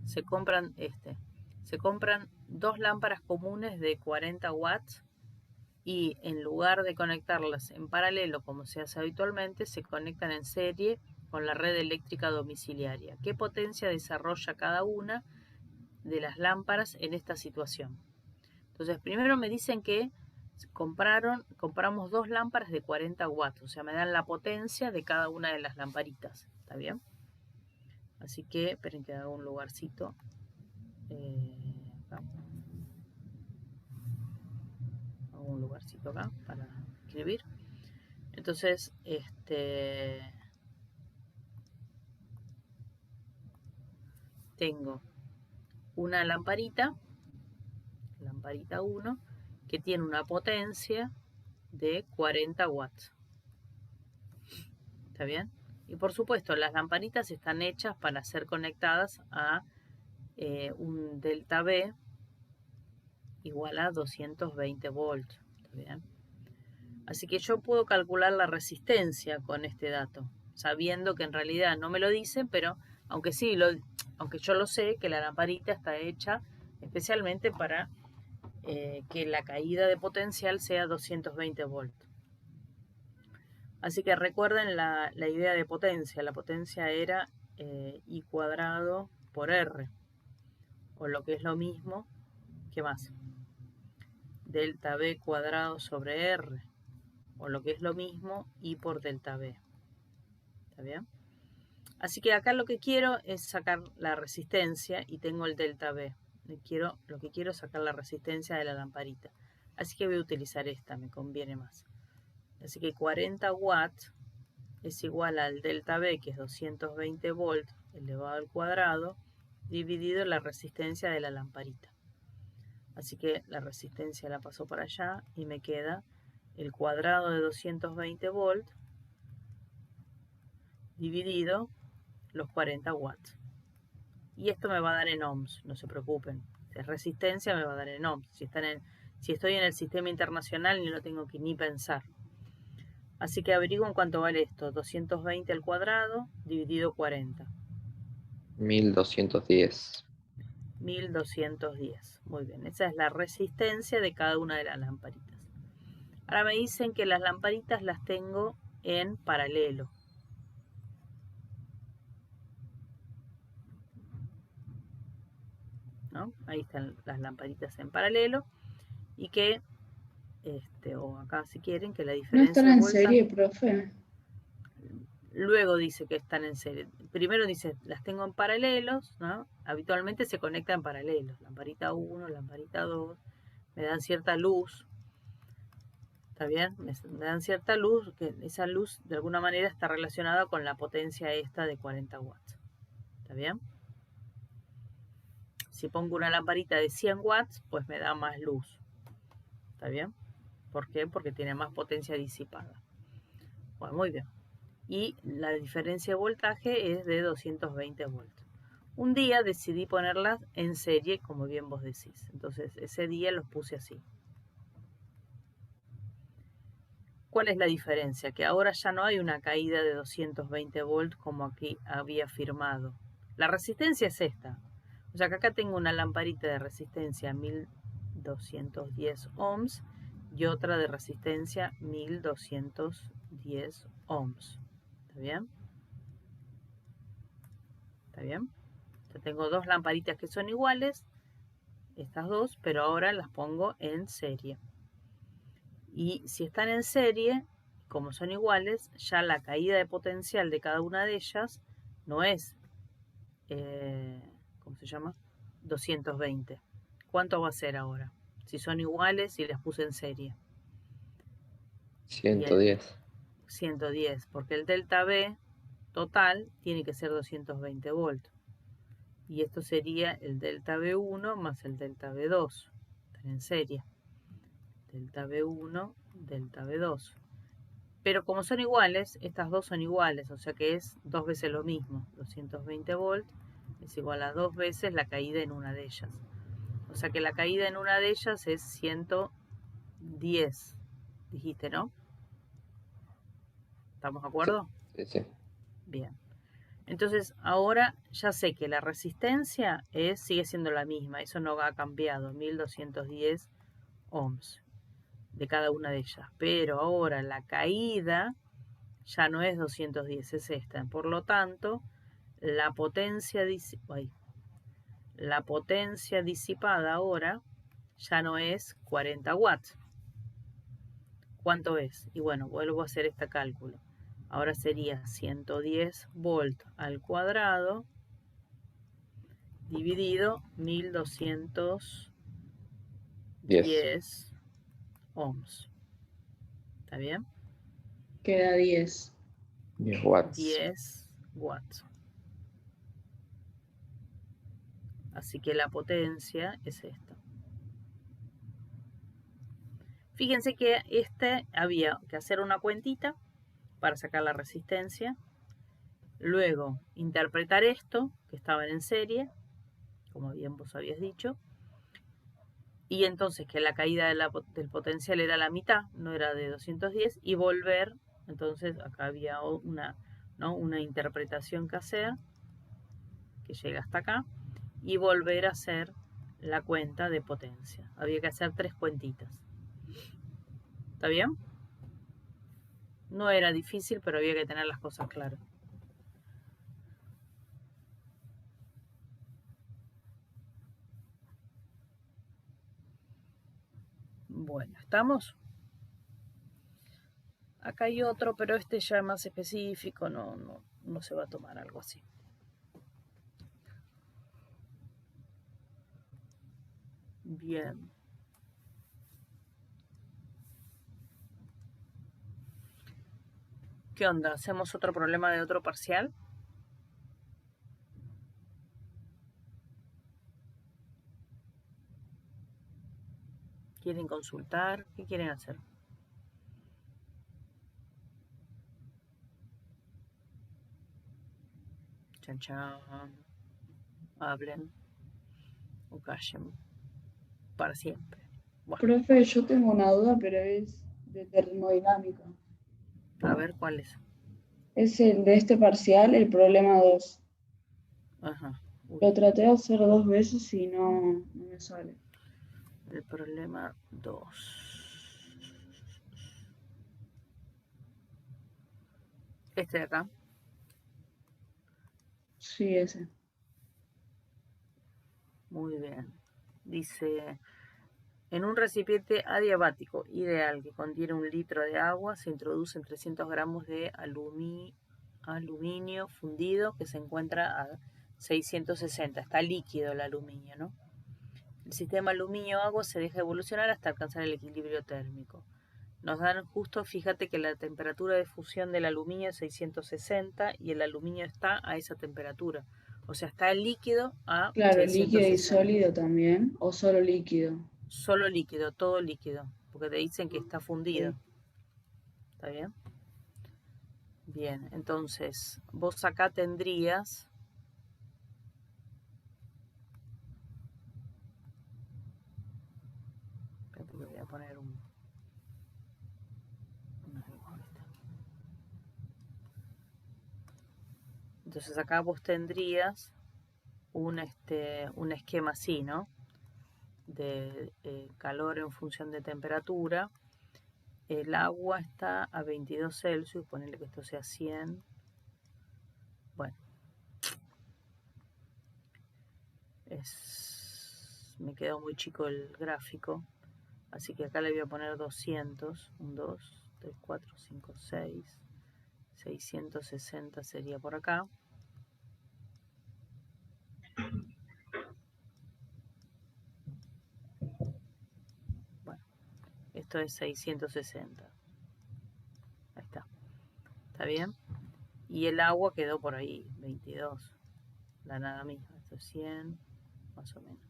S1: Se compran 2 lámparas comunes de 40 watts y en lugar de conectarlas en paralelo como se hace habitualmente, se conectan en serie con la red eléctrica domiciliaria. ¿Qué potencia desarrolla cada una de las lámparas en esta situación? Entonces, primero me dicen que compramos 2 lámparas de 40 watts, o sea, me dan la potencia de cada una de las lamparitas, ¿está bien? Así que, esperen que haga un lugarcito. Acá. Hago un lugarcito acá para escribir. Entonces, tengo una lamparita 1, que tiene una potencia de 40 watts. ¿Está bien? Y por supuesto, las lamparitas están hechas para ser conectadas a un delta V igual a 220 volts. ¿Está bien? Así que yo puedo calcular la resistencia con este dato, sabiendo que en realidad no me lo dicen, pero aunque yo lo sé, que la lamparita está hecha especialmente para que la caída de potencial sea 220 volts. Así que recuerden la idea de potencia. La potencia era I cuadrado por R, o lo que es lo mismo, ¿qué más? Delta V cuadrado sobre R, o lo que es lo mismo, I por delta V. ¿Está bien? Así que acá lo que quiero es sacar la resistencia y tengo el delta V. Lo que quiero es sacar la resistencia de la lamparita. Así que voy a utilizar esta, me conviene más. Así que 40 watts es igual al delta V, que es 220 volts elevado al cuadrado, dividido la resistencia de la lamparita. Así que la resistencia la paso para allá y me queda el cuadrado de 220 volts dividido los 40 watts. Y esto me va a dar en ohms, no se preocupen. Si es resistencia me va a dar en ohms. Si estoy en el sistema internacional ni lo tengo que ni pensar. Así que averiguo en cuánto vale esto. 220 al cuadrado dividido 40.
S2: 1210.
S1: 1210. Muy bien, esa es la resistencia de cada una de las lamparitas. Ahora me dicen que las lamparitas las tengo en paralelo. ¿No? Ahí están las lamparitas en paralelo. Y que, o acá si quieren, que la
S3: ¿No
S1: diferencia
S3: están
S1: de
S3: en
S1: voltaje...
S3: serie, profe?
S1: Luego dice que están en serie. Primero dice, las tengo en paralelos, ¿no? Habitualmente se conectan en paralelos. Lamparita 1, lamparita 2. Me dan cierta luz. ¿Está bien? Me dan cierta luz, que esa luz de alguna manera está relacionada con la potencia esta de 40 watts. ¿Está bien? Si pongo una lamparita de 100 watts, pues me da más luz. ¿Está bien? ¿Por qué? Porque tiene más potencia disipada. Bueno, muy bien. Y la diferencia de voltaje es de 220 volts. Un día decidí ponerlas en serie, como bien vos decís. Entonces, ese día los puse así. ¿Cuál es la diferencia? Que ahora ya no hay una caída de 220 volts como aquí había afirmado. La resistencia es esta. O sea que acá tengo una lamparita de resistencia 1210 ohms y otra de resistencia 1210 ohms. ¿Está bien? ¿Está bien? Yo tengo dos lamparitas que son iguales, estas dos, pero ahora las pongo en serie. Y si están en serie, como son iguales, ya la caída de potencial de cada una de ellas no es, ¿cómo se llama? 220. ¿Cuánto va a ser ahora? Si son iguales y las puse en serie.
S2: 110.
S1: 110, porque el delta B total tiene que ser 220 volts. Y esto sería el delta B1 más el delta B2. Están en serie. Delta B1, delta B2. Pero como son iguales, estas dos son iguales, o sea que es dos veces lo mismo. 220 volts es igual a dos veces la caída en una de ellas. O sea que la caída en una de ellas es 110. Dijiste, ¿no? ¿Estamos de acuerdo?
S2: Sí.
S1: Bien. Entonces ahora ya sé que la resistencia sigue siendo la misma. Eso no ha cambiado. 1210 ohms de cada una de ellas. Pero ahora la caída ya no es 210, es esta. Por lo tanto, la potencia disipada ahora ya no es 40 watts. ¿Cuánto es? Y bueno, vuelvo a hacer este cálculo. Ahora sería 110 volts al cuadrado dividido 1210 ohms. ¿Está bien?
S3: Queda 10.
S2: 10 watts.
S1: 10 watts. Así que la potencia es esta. Fíjense que había que hacer una cuentita para sacar la resistencia. Luego interpretar esto, que estaban en serie, como bien vos habías dicho. Y entonces que la caída del potencial era la mitad, no era de 210. Y volver, entonces acá había una interpretación que hacer, que llega hasta acá. Y volver a hacer la cuenta de potencia. Había que hacer 3 cuentitas. ¿Está bien? No era difícil, pero había que tener las cosas claras. Bueno, ¿estamos? Acá hay otro, pero este ya es más específico, no se va a tomar algo así. Bien. ¿Qué onda? ¿Hacemos otro problema de otro parcial? ¿Quieren consultar? ¿Qué quieren hacer? Chan chan. Hablen o callen para siempre. Bueno,
S3: Profe, yo tengo una duda, pero es de termodinámica.
S1: a ver cuál es.
S3: Es el de este parcial, el problema 2.
S1: Ajá. Uy,
S3: Lo traté de hacer 2 veces y no me sale.
S1: el problema 2. Este de acá.
S3: Sí, ese.
S1: Muy bien. Dice, en un recipiente adiabático ideal que contiene 1 litro de agua, se introducen 300 gramos de aluminio fundido que se encuentra a 660. Está líquido el aluminio, ¿no? El sistema aluminio-agua se deja evolucionar hasta alcanzar el equilibrio térmico. Nos dan justo, fíjate que la temperatura de fusión del aluminio es 660 y el aluminio está a esa temperatura. O sea, está el líquido a
S3: Claro,
S1: 660.
S3: líquido y sólido también, o solo líquido.
S1: Solo líquido, todo líquido, porque te dicen que está fundido.
S3: Sí.
S1: ¿Está bien? Bien, entonces, vos acá tendrías Entonces acá vos tendrías un esquema así, ¿no? De calor en función de temperatura. El agua está a 22 Celsius, ponerle que esto sea 100. Bueno, me quedó muy chico el gráfico, así que acá le voy a poner 200. 1, 2, 3, 4, 5, 6. 660 sería por acá. Bueno, esto es 660. Ahí está. ¿Está bien? Y el agua quedó por ahí, 22. La nada misma. Esto es 100, más o menos.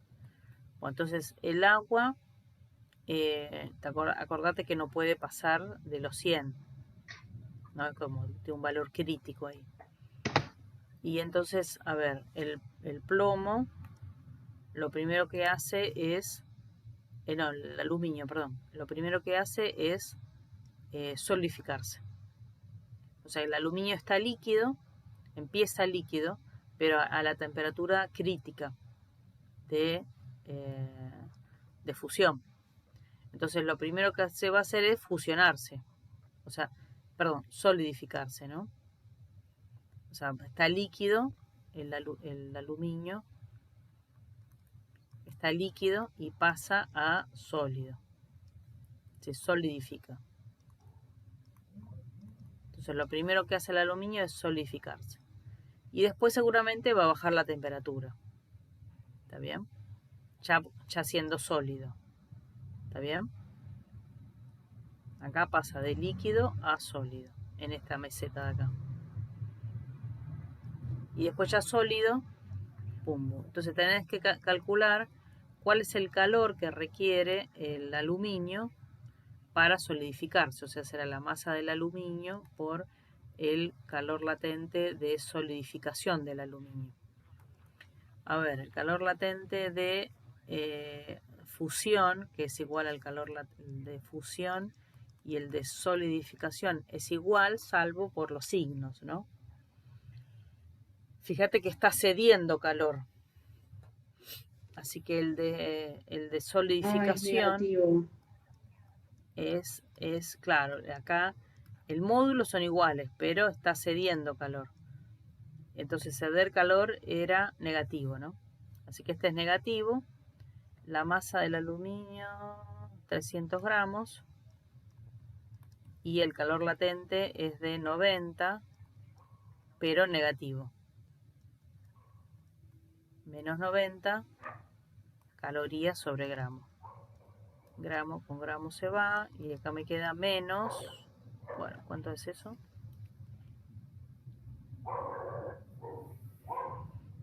S1: Bueno, entonces el agua, acordate que no puede pasar de los 100. ¿No? Como de un valor crítico ahí. Y entonces, a ver, el plomo, lo primero que hace es, no, el aluminio, perdón, lo primero que hace es solidificarse. O sea, el aluminio está líquido, empieza líquido, pero a la temperatura crítica de fusión. Entonces, lo primero que se va a hacer es fusionarse. O sea, perdón, solidificarse, ¿no? O sea, está líquido el aluminio, está líquido y pasa a sólido. Se solidifica. Entonces lo primero que hace el aluminio es solidificarse. Y después seguramente va a bajar la temperatura. ¿Está bien? Ya siendo sólido. ¿Está bien? Acá pasa de líquido a sólido. En esta meseta de acá. Y después ya sólido, pum. Entonces tenés que calcular cuál es el calor que requiere el aluminio para solidificarse. O sea, será la masa del aluminio por el calor latente de solidificación del aluminio. A ver, el calor latente de fusión, que es igual al calor de fusión, y el de solidificación es igual, salvo por los signos, ¿no? Fíjate que está cediendo calor. Así que el de solidificación es claro, acá el módulo son iguales, pero está cediendo calor. Entonces ceder calor era negativo, ¿no? Así que este es negativo. La masa del aluminio, 300 gramos. Y el calor latente es de 90, pero negativo. Menos 90 calorías sobre gramo. Gramo con gramo se va. Y acá me queda menos. Bueno, ¿cuánto es eso?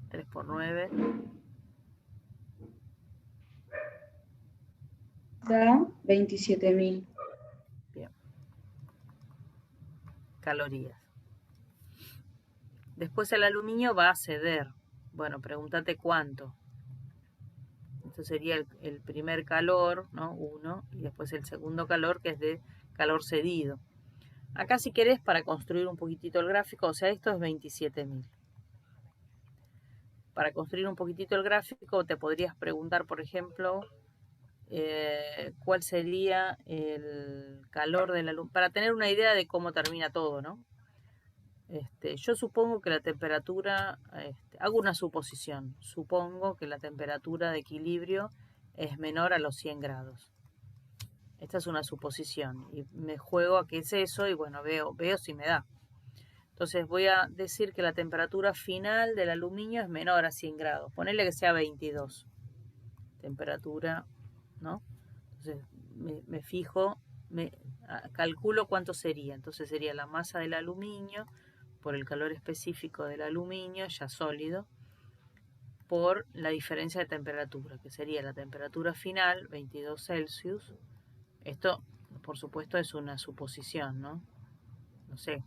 S1: 3 por 9.
S3: Da 27.000.
S1: Bien. Calorías. Después el aluminio va a ceder. Bueno, pregúntate cuánto. Esto sería el primer calor, ¿no? 1. Y después el segundo calor, que es de calor cedido. Acá si querés, para construir un poquitito el gráfico, o sea, esto es 27.000. Para construir un poquitito el gráfico, te podrías preguntar, por ejemplo, cuál sería el calor del aluminio, para tener una idea de cómo termina todo, ¿no? Yo supongo que la temperatura, hago una suposición, supongo que la temperatura de equilibrio es menor a los 100 grados. Esta es una suposición y me juego a qué es eso y bueno, veo si me da. Entonces voy a decir que la temperatura final del aluminio es menor a 100 grados. Ponerle que sea 22. Temperatura, ¿no? Entonces me fijo, calculo cuánto sería. Entonces sería la masa del aluminio por el calor específico del aluminio, ya sólido, por la diferencia de temperatura, que sería la temperatura final, 22 Celsius. Esto, por supuesto, es una suposición, ¿no? No sé.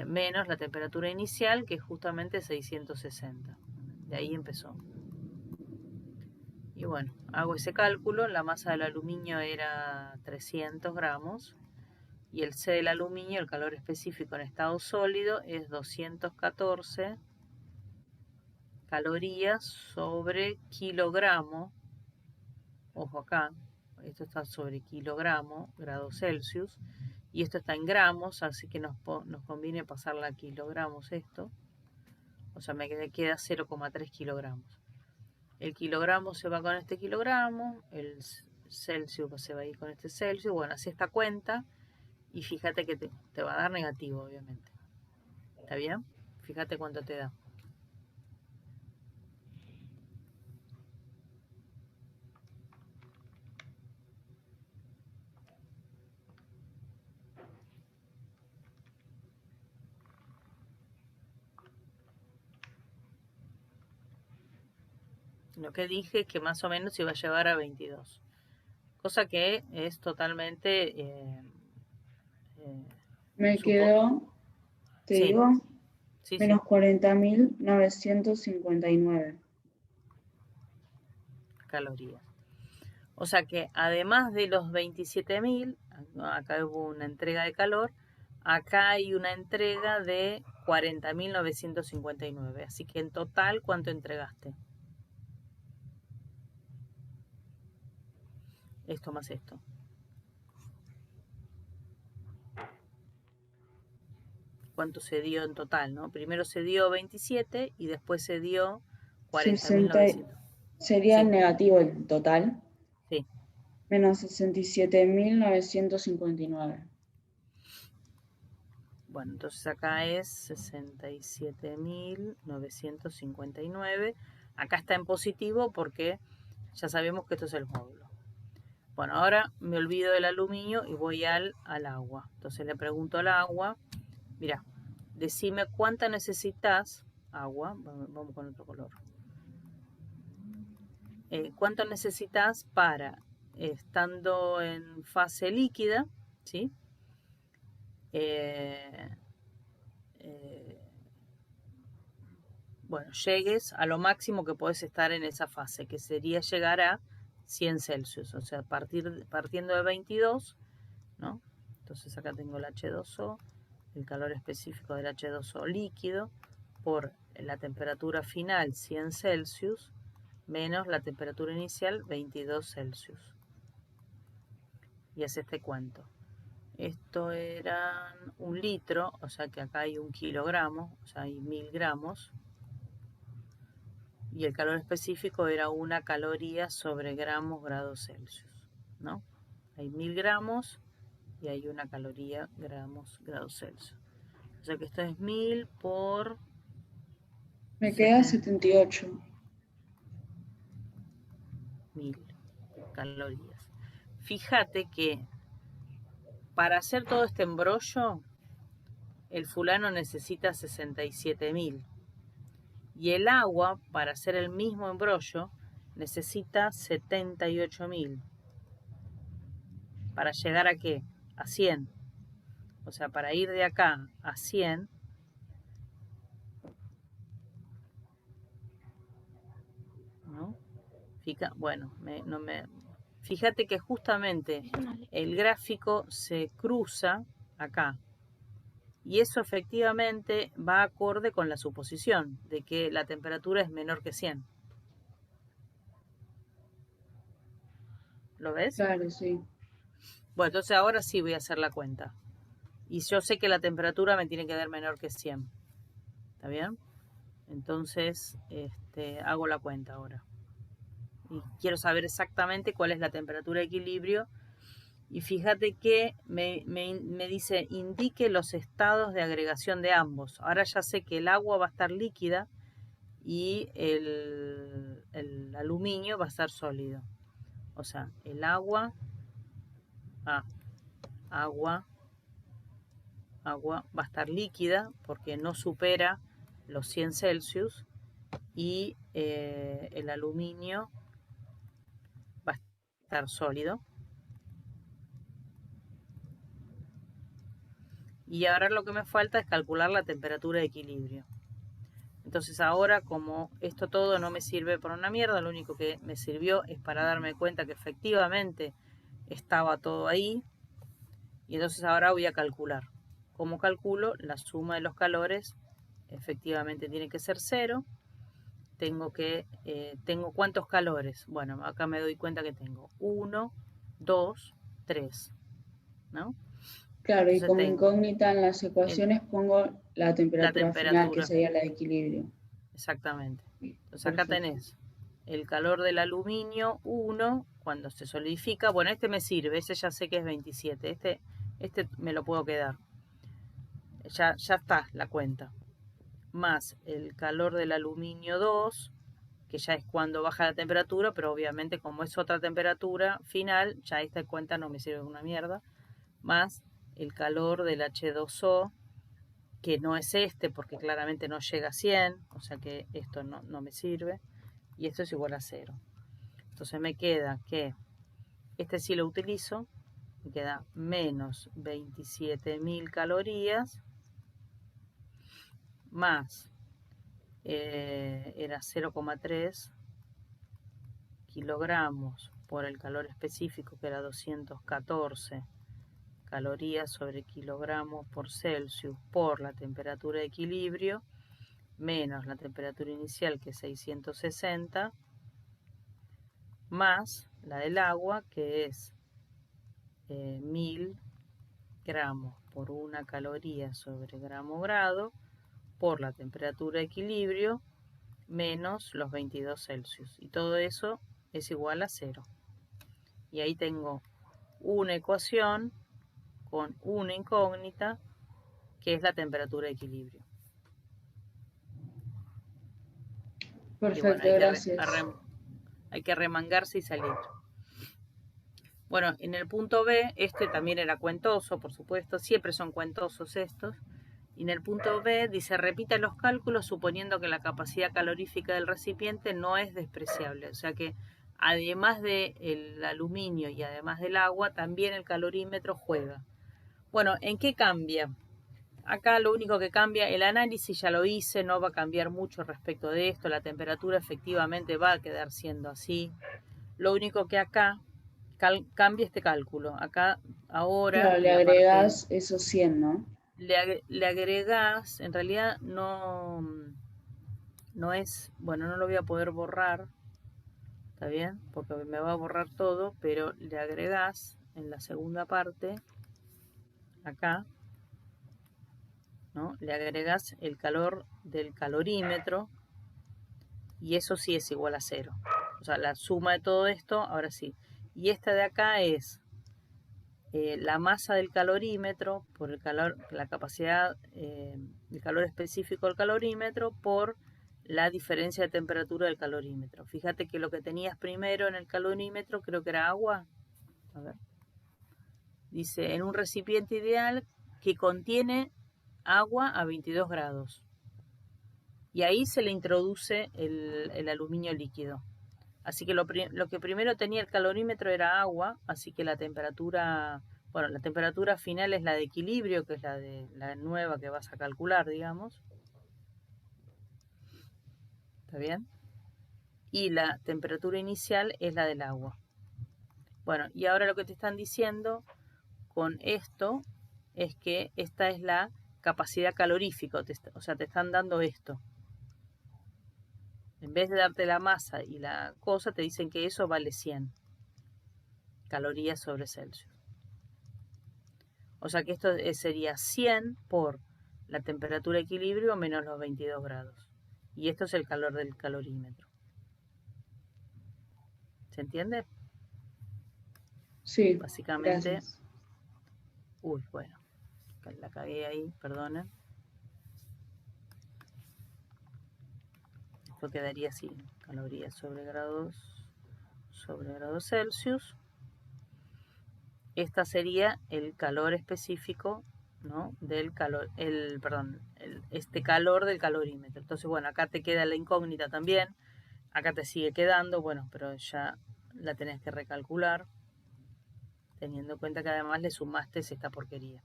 S1: Menos la temperatura inicial, que es justamente 660. De ahí empezó. Y bueno, hago ese cálculo. La masa del aluminio era 300 gramos. y el C del aluminio, el calor específico en estado sólido, es 214 calorías sobre kilogramo. Ojo acá, esto está sobre kilogramo, grados Celsius, y esto está en gramos, así que nos conviene pasarla a kilogramos esto. O sea, me queda 0,3 kilogramos. El kilogramo se va con este kilogramo, el Celsius se va a ir con este Celsius. Bueno, así esta cuenta, y fíjate que te va a dar negativo, obviamente. ¿Está bien? Fíjate cuánto te da. Lo que dije es que más o menos iba a llevar a 22. Cosa que es totalmente...
S3: Me quedó, te
S1: Sí,
S3: digo,
S1: sí,
S3: menos
S1: sí,
S3: 40.959.
S1: calorías. O sea que además de los 27.000, acá hubo una entrega de calor, acá hay una entrega de 40.959. Así que en total, ¿cuánto entregaste? Esto más esto. ¿Cuánto se dio en total, no? Primero se dio 27 y después se dio 40.900.
S3: Sería
S1: Sí,
S3: negativo el total.
S1: sí.
S3: Menos 67.959.
S1: Bueno, entonces acá es 67.959. Acá está en positivo porque ya sabemos que esto es el módulo. Bueno, ahora me olvido del aluminio y voy al agua. Entonces le pregunto al agua, mira, decime cuánta necesitas, agua, vamos con otro color. ¿Cuánto necesitas para, estando en fase líquida, ¿sí? Bueno, llegues a lo máximo que puedes estar en esa fase, que sería llegar a 100 Celsius, o sea, partiendo de 22, ¿no? Entonces acá tengo el H2O, el calor específico del H2O líquido, por la temperatura final 100 Celsius, menos la temperatura inicial 22 Celsius. Y es este cuento. Esto eran 1 litro, o sea que acá hay 1 kilogramo, o sea, hay 1000 gramos. Y el calor específico era 1 caloría sobre gramos grados Celsius, ¿no? Hay 1000 gramos y hay 1 caloría gramos grados Celsius. O sea que esto es 1000 por...
S3: Me queda 78.
S1: 1000 calorías. Fíjate que para hacer todo este embrollo, el fulano necesita 67.000. Y el agua, para hacer el mismo embrollo, necesita 78.000. ¿Para llegar a qué? A 100. O sea, para ir de acá a 100, ¿no? Fíjate que justamente el gráfico se cruza acá. Y eso efectivamente va acorde con la suposición de que la temperatura es menor que 100. ¿Lo ves?
S3: Claro, sí.
S1: Bueno, entonces ahora sí voy a hacer la cuenta. Y yo sé que la temperatura me tiene que dar menor que 100. ¿Está bien? Entonces, hago la cuenta ahora. Y quiero saber exactamente cuál es la temperatura de equilibrio. Y fíjate que me dice, indique los estados de agregación de ambos. Ahora ya sé que el agua va a estar líquida y el aluminio va a estar sólido. O sea, el agua va a estar líquida porque no supera los 100 Celsius y el aluminio va a estar sólido. Y ahora lo que me falta es calcular la temperatura de equilibrio. Entonces ahora, como esto todo no me sirve para una mierda, lo único que me sirvió es para darme cuenta que efectivamente estaba todo ahí. Y entonces ahora voy a calcular. ¿Cómo calculo? La suma de los calores efectivamente tiene que ser 0. Tengo ¿cuántos calores? Bueno, acá me doy cuenta que tengo 1, 2, 3, ¿no?
S3: Claro, y
S1: Entonces
S3: como
S1: tengo
S3: incógnita en las ecuaciones pongo la
S1: la
S3: temperatura final, que
S1: temperatura,
S3: sería la de equilibrio.
S1: exactamente. Entonces acá
S3: Perfecto.
S1: tenés el calor del aluminio 1, cuando se solidifica. Bueno, este me sirve, ese ya sé que es 27. Este me lo puedo quedar. Ya está la cuenta. Más el calor del aluminio 2, que ya es cuando baja la temperatura, pero obviamente como es otra temperatura final, ya esta cuenta no me sirve de una mierda. Más el calor del H2O, que no es este porque claramente no llega a 100, o sea que esto no me sirve. Y esto es igual a 0. Entonces me queda que este sí lo utilizo, me queda menos 27.000 calorías más era 0,3 kilogramos por el calor específico, que era 214 calorías sobre kilogramos por Celsius por la temperatura de equilibrio, menos la temperatura inicial, que es 660, más la del agua, que es 1000 gramos por una caloría sobre gramo grado, por la temperatura de equilibrio, menos los 22 Celsius. Y todo eso es igual a 0. Y ahí tengo una ecuación con una incógnita, que es la temperatura de equilibrio. Y bueno,
S3: Perfecto, gracias.
S1: hay que remangarse y salir. Bueno, en el punto B, este también era cuentoso, por supuesto, siempre son cuentosos estos. Y en el punto B dice, repita los cálculos suponiendo que la capacidad calorífica del recipiente no es despreciable. O sea que además del aluminio y además del agua, también el calorímetro juega. Bueno, ¿en qué cambia? Acá lo único que cambia, el análisis ya lo hice, no va a cambiar mucho respecto de esto. La temperatura efectivamente va a quedar siendo así. Lo único que acá cambia este cálculo. Acá ahora
S3: Claro,
S1: en
S3: le
S1: la parte...
S3: agregás esos 100, ¿no?
S1: Le agregás, en realidad no es, bueno, no lo voy a poder borrar, ¿está bien? Porque me va a borrar todo, pero le agregás en la segunda parte, acá, ¿no? Le agregás el calor del calorímetro y eso sí es igual a 0. O sea, la suma de todo esto, ahora sí. Y esta de acá es la masa del calorímetro por el calor, la capacidad, el calor específico del calorímetro por la diferencia de temperatura del calorímetro. Fíjate que lo que tenías primero en el calorímetro creo que era agua. A ver. Dice, en un recipiente ideal que contiene agua a 22 grados. Y ahí se le introduce el aluminio líquido. Así que lo que primero tenía el calorímetro era agua, así que la temperatura, bueno, la temperatura final es la de equilibrio, que es la nueva que vas a calcular, digamos. ¿Está bien? Y la temperatura inicial es la del agua. Bueno, y ahora lo que te están diciendo con esto es que esta es la capacidad calorífica, o sea, te están dando esto. En vez de darte la masa y la cosa, te dicen que eso vale 100 calorías sobre Celsius. O sea que esto sería 100 por la temperatura de equilibrio menos los 22 grados. Y esto es el calor del calorímetro. ¿Se entiende?
S3: Sí,
S1: Básicamente,
S3: gracias.
S1: uy, bueno, la cagué ahí, perdonen. Esto quedaría así, calorías sobre grados Celsius. Esta sería el calor específico, ¿no? Del calor, este calor del calorímetro. Entonces, bueno, acá te queda la incógnita también. Acá te sigue quedando, bueno, pero ya la tenés que recalcular, teniendo en cuenta que además le sumaste esta porquería.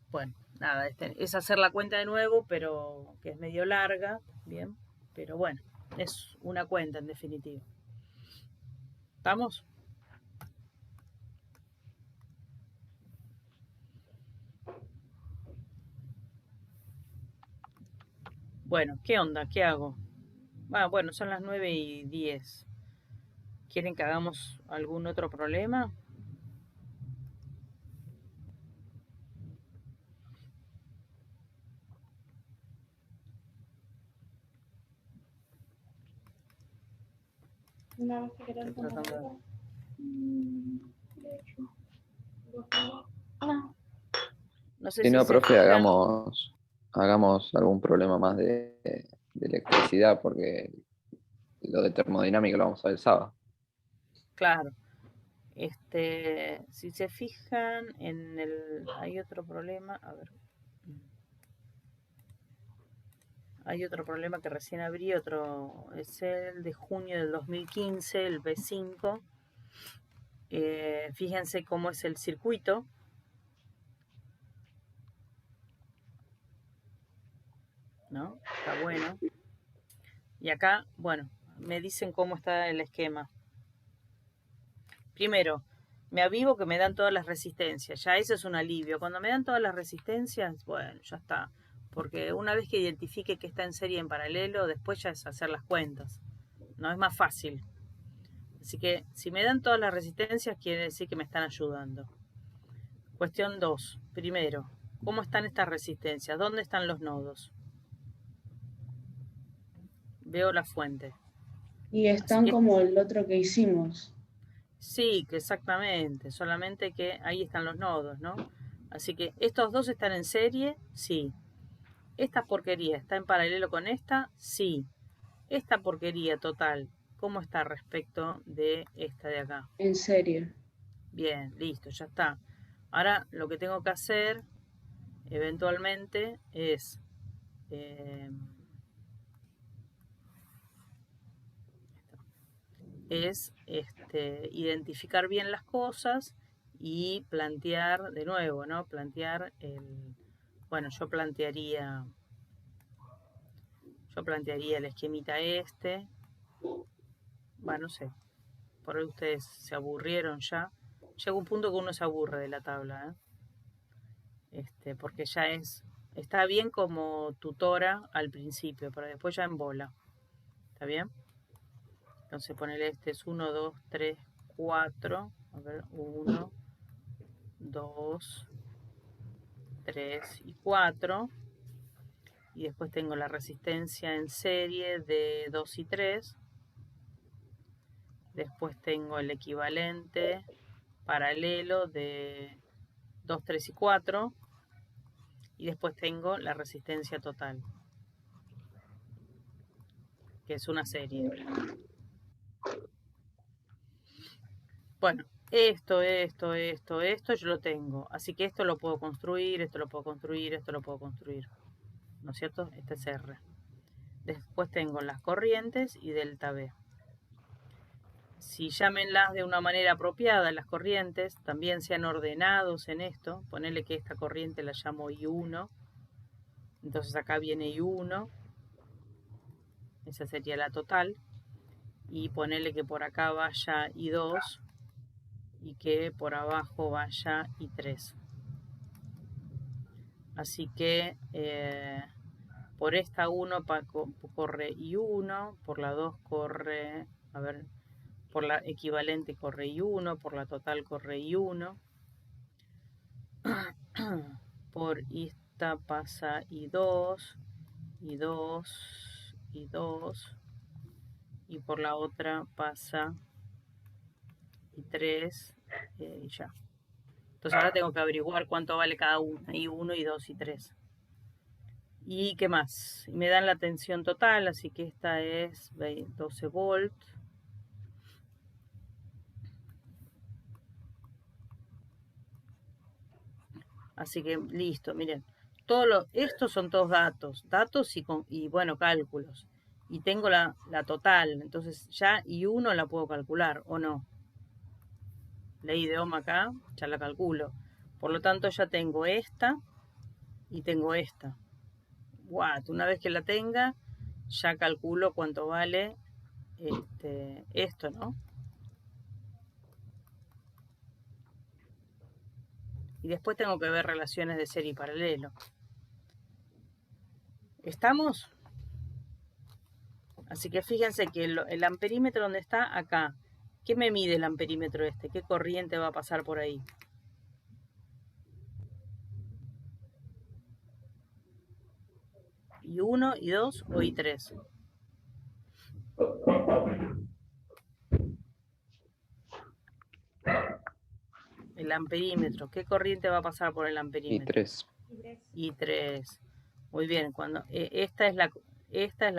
S1: Bueno, nada, es hacer la cuenta de nuevo, pero que es medio larga, bien, pero bueno, es una cuenta en definitiva. ¿Estamos? Bueno, ¿qué onda? ¿Qué hago? Ah, bueno, son las 9:10. ¿Quieren que hagamos algún otro problema?
S3: Una vez que querés
S1: Estoy
S3: tomar
S1: tratando de-
S3: algo. De hecho. No.
S1: No sé
S2: Si
S1: si
S2: no,
S1: se
S2: profe,
S1: fijan.
S2: hagamos algún problema más de electricidad, porque lo de termodinámica lo vamos a ver el sábado.
S1: Claro. Si se fijan en el... Hay otro problema. A ver. Hay otro problema que recién abrí, otro es el de junio del 2015, el B5. Fíjense cómo es el circuito. ¿No? Está bueno. Y acá, bueno, me dicen cómo está el esquema. Primero, me avivo que me dan todas las resistencias. Ya eso es un alivio. Cuando me dan todas las resistencias, bueno, ya está. Porque una vez que identifique que está en serie y en paralelo, después ya es hacer las cuentas. No es más fácil. Así que si me dan todas las resistencias, quiere decir que me están ayudando. Cuestión 2. Primero, ¿cómo están estas resistencias? ¿Dónde están los nodos? Veo la fuente.
S3: Y
S1: Así
S3: están
S1: que
S3: como el otro que hicimos.
S1: sí, que exactamente. Solamente que ahí están los nodos, ¿no? Así que estos dos están en serie, sí. Esta porquería está en paralelo con esta, sí. Esta porquería total, ¿cómo está respecto de esta de acá?
S3: En serio.
S1: Bien, listo, ya está. Ahora lo que tengo que hacer eventualmente es identificar bien las cosas y plantear de nuevo, ¿no? Plantear bueno, yo plantearía el esquemita bueno, no sé, por ahí ustedes se aburrieron ya. Llega un punto que uno se aburre de la tabla, porque ya está bien como tutora al principio, pero después ya en bola. ¿Está bien? Entonces ponele es 1, 2, 3, 4. A ver, 1, 2, 3 y 4. Y después tengo la resistencia en serie de 2 y 3. Después tengo el equivalente paralelo de 2, 3 y 4. Y después tengo la resistencia total, que es una serie. Bueno, esto, yo lo tengo. Así que esto lo puedo construir, esto lo puedo construir, esto lo puedo construir. ¿No es cierto? Este es R. Después tengo las corrientes y delta B. Si llámenlas de una manera apropiada las corrientes, también sean ordenados en esto. Ponerle que esta corriente la llamo I1. Entonces acá viene I1. Esa sería la total. Y ponerle que por acá vaya I2 y que por abajo vaya I3. Así que por esta 1 corre I1, por la 2 corre, a ver, por la equivalente corre I1, por la total corre I1, por esta pasa I2, I2, I2, y por la otra pasa I3 y ya. Entonces ahora tengo que averiguar cuánto vale cada una, I1, I2 y 3. ¿Y qué más? Me dan la tensión total, así que esta es 12 volt. Así que listo, miren. Estos son todos datos y bueno, cálculos. Y tengo la total, entonces ya I1 la puedo calcular, ¿o no? Ley de Ohm acá, ya la calculo. Por lo tanto ya tengo esta y tengo esta. Una vez que la tenga, ya calculo cuánto vale esto, ¿no? Y después tengo que ver relaciones de serie y paralelo. ¿Estamos? Así que fíjense que el amperímetro donde está acá, ¿qué me mide el amperímetro este? ¿Qué corriente va a pasar por ahí? ¿I1, I2 o I3? El amperímetro, ¿qué corriente va a pasar por el
S2: Y
S1: amperímetro?
S2: 3.
S1: I3. Muy bien, cuando esta es la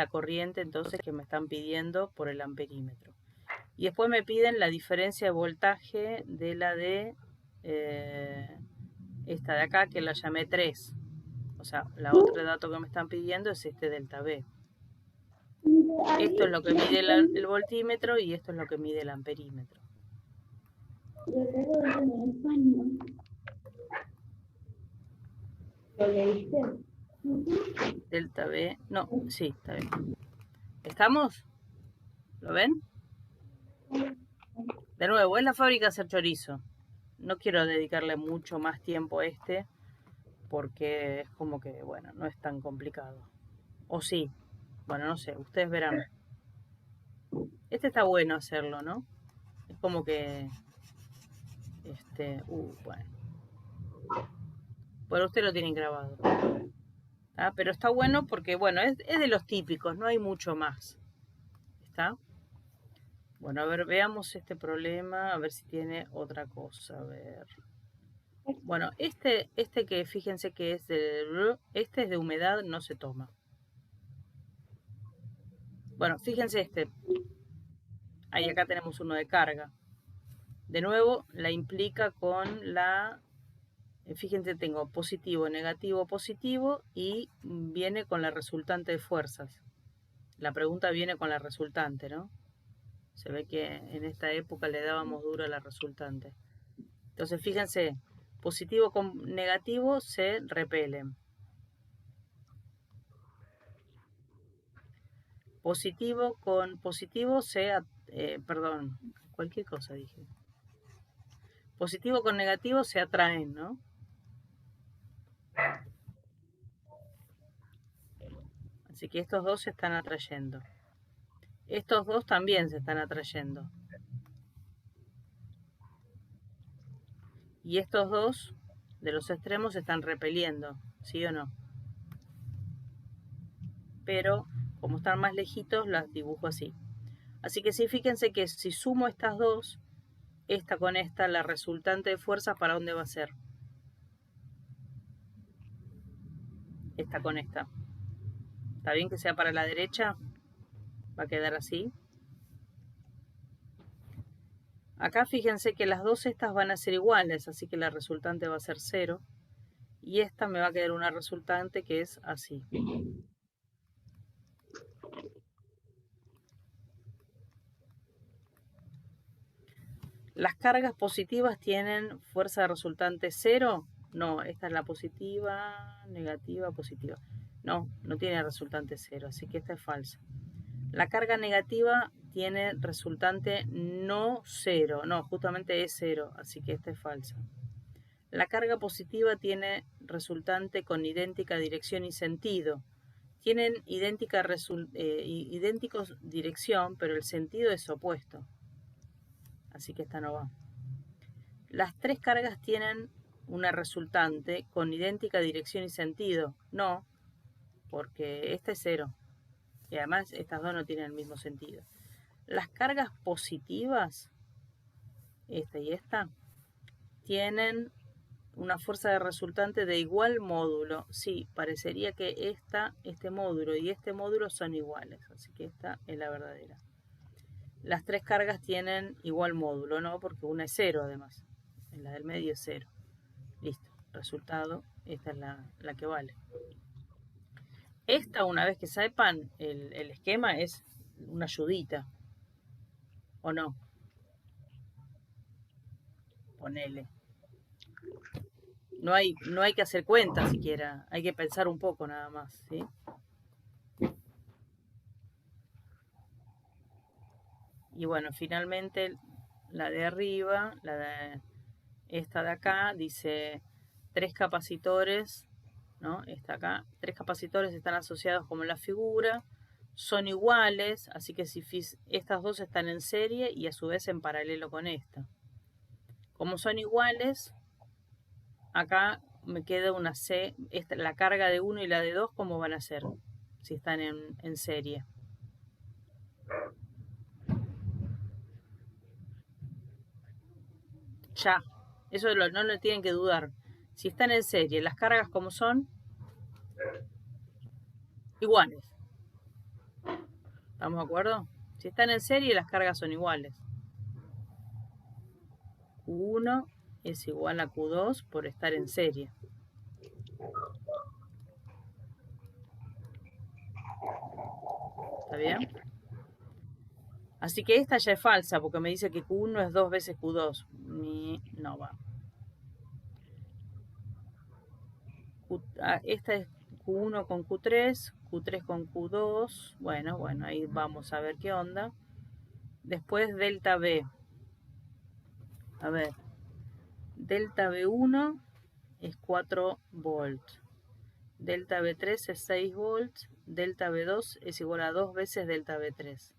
S1: corriente entonces que me están pidiendo por el amperímetro. Y después me piden la diferencia de voltaje de la de esta de acá, que la llamé 3. O sea, la otro dato que me están pidiendo es este delta B. Esto es lo que mide el voltímetro y esto es lo que mide el amperímetro.
S3: ¿Lo leíste?
S1: Delta B, no, sí, está bien. ¿Estamos? ¿Lo ven? De nuevo, es la fábrica de hacer chorizo. No quiero dedicarle mucho más tiempo a este porque es como que, bueno, no es tan complicado. O sí, bueno, no sé, ustedes verán. Este está bueno hacerlo, ¿no? Es como que, bueno. Bueno, ustedes lo tienen grabado. ¿Está? Pero está bueno porque, bueno, es de los típicos, no hay mucho más. ¿Está? Bueno, a ver, veamos este problema, a ver si tiene otra cosa. A ver. Bueno, este que fíjense que es este es de humedad, no se toma. Bueno, fíjense este. Ahí acá tenemos uno de carga. De nuevo, la implica con la... Fíjense, tengo positivo, negativo, positivo y viene con la resultante de fuerzas. La pregunta viene con la resultante, ¿no? Se ve que en esta época le dábamos duro a la resultante. Entonces, fíjense, positivo con negativo se repelen. Positivo con positivo perdón, cualquier cosa dije. Positivo con negativo se atraen, ¿no? Así que estos dos se están atrayendo. Estos dos también se están atrayendo. Y estos dos de los extremos se están repeliendo, ¿sí o no? Pero como están más lejitos, las dibujo así. Así que sí, fíjense que si sumo estas dos, esta con esta, la resultante de fuerza, ¿para dónde va a ser? Esta con esta. ¿Está bien que sea para la derecha? Va a quedar así. Acá fíjense que las dos estas van a ser iguales, así que la resultante va a ser 0. Y esta me va a quedar una resultante que es así. ¿Las cargas positivas tienen fuerza resultante 0? No, esta es la positiva, negativa, positiva. No, no tiene resultante 0, así que esta es falsa. La carga negativa tiene resultante no 0, no, justamente es 0, así que esta es falsa. La carga positiva tiene resultante con idéntica dirección y sentido. Tienen idénticos dirección, pero el sentido es opuesto. Así que esta no va. Las tres cargas tienen una resultante con idéntica dirección y sentido. No, porque esta es 0. Y además estas dos no tienen el mismo sentido. Las cargas positivas, esta y esta, tienen una fuerza de resultante de igual módulo. Sí, parecería que este módulo y este módulo son iguales. Así que esta es la verdadera. Las tres cargas tienen igual módulo, ¿no? Porque una es 0 además. En la del medio es 0. Listo. Resultado, esta es la que vale. Esta, una vez que sepan el esquema, es una ayudita. ¿O no? Ponele. No hay que hacer cuentas siquiera. Hay que pensar un poco nada más, ¿sí? Y bueno, finalmente la de arriba, esta de acá, dice 3 capacitores, ¿no? Esta acá, 3 capacitores están asociados como en la figura, son iguales, así que si estas dos están en serie y a su vez en paralelo con esta. Como son iguales, acá me queda una C, la carga de 1 y la de 2, ¿cómo van a ser? Si están en serie. Ya, eso no lo tienen que dudar. Si están en serie, las cargas como son, iguales. ¿Estamos de acuerdo? Si están en serie, las cargas son iguales. Q1 es igual a Q2 por estar en serie. ¿Está bien? Así que esta ya es falsa porque me dice que Q1 es 2 veces Q2. No va. Esta es Q1 con Q3, Q3 con Q2. Bueno, ahí vamos a ver qué onda. Después delta B. A ver. Delta B1 es 4 volts. Delta B3 es 6 volts. Delta B2 es igual a 2 veces delta B3.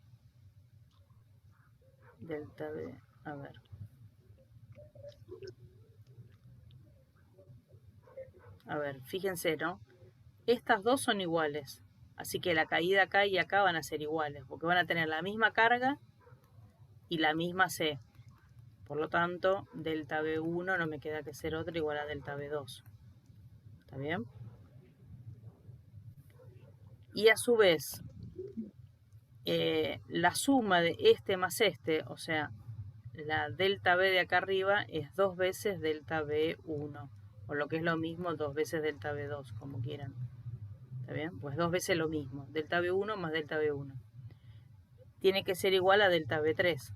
S1: Delta B, a ver. A ver, fíjense, ¿no? Estas dos son iguales. Así que la caída acá y acá van a ser iguales, porque van a tener la misma carga y la misma C. Por lo tanto, delta B1 no me queda que ser otra igual a delta B2. ¿Está bien? Y a su vez, la suma de este más este, o sea, la delta B de acá arriba es 2 veces delta B1, o lo que es lo mismo, 2 veces delta B2, como quieran. ¿Está bien? Pues 2 veces lo mismo, delta B1 más delta B1. Tiene que ser igual a delta B3.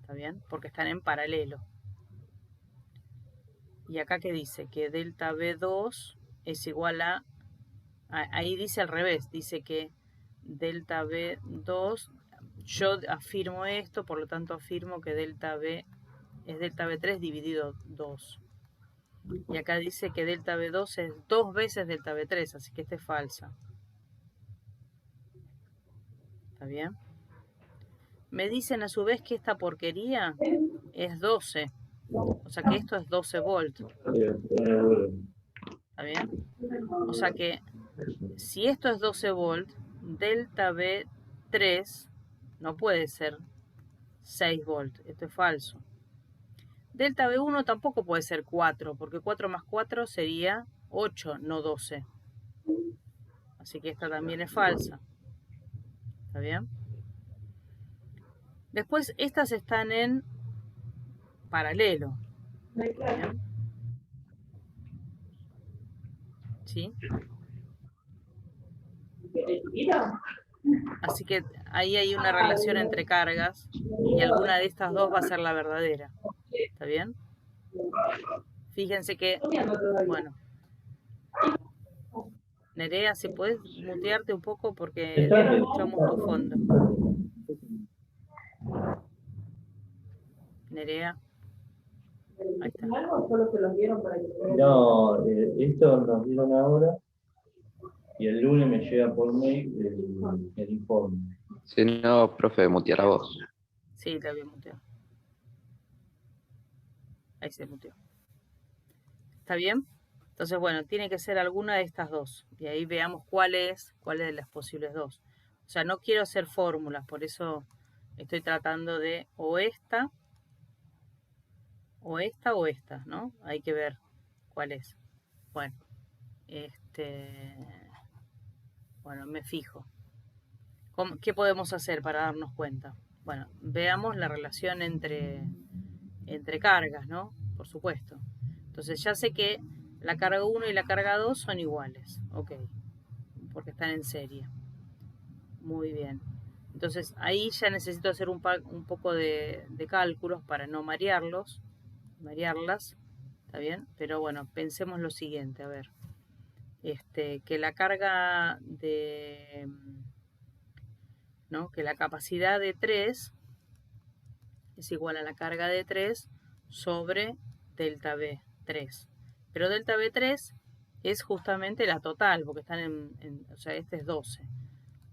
S1: ¿Está bien? Porque están en paralelo. Y acá que dice que delta B2 es igual a... Ahí dice al revés, dice que delta B2, yo afirmo esto, por lo tanto afirmo que delta B es delta B3 dividido 2. Y acá dice que delta B2 es 2 veces delta B3, así que esta es falsa. ¿Está bien? Me dicen a su vez que esta porquería es 12. O sea que esto es 12 volts. ¿Está bien? O sea que si esto es 12 volts, delta B3 no puede ser 6 volts. Esto es falso. Delta B1 tampoco puede ser 4, porque 4 más 4 sería 8, no 12. Así que esta también es falsa. ¿Está bien? Después estas están en paralelo. ¿Está bien? ¿Sí? Así que ahí hay una relación entre cargas y alguna de estas dos va a ser la verdadera. ¿Está bien? Fíjense que, bueno, Nerea, si puedes mutearte un poco porque escuchamos tu fondo. Nerea. Ahí está.
S5: No, esto nos dieron ahora y el lunes me llega por mail el informe.
S2: Si no, profe, mutear a vos.
S1: Sí, la voy a mutear. Ahí se muteó. ¿Está bien? Entonces, bueno, tiene que ser alguna de estas dos. Y ahí veamos cuál es de las posibles dos. O sea, no quiero hacer fórmulas, por eso estoy tratando de o esta, ¿no? Hay que ver cuál es. Bueno, bueno, me fijo. ¿Qué podemos hacer para darnos cuenta? Bueno, veamos la relación entre cargas, ¿no? Por supuesto. Entonces ya sé que la carga 1 y la carga 2 son iguales. Ok, porque están en serie. Muy bien. Entonces ahí ya necesito hacer un poco de cálculos para no marearlas. ¿Está bien? Pero bueno, pensemos lo siguiente, a ver. Que la carga de... ¿no? Que la capacidad de 3 es igual a la carga de 3 sobre delta B3. Pero delta B3 es justamente la total, porque están o sea, este es 12.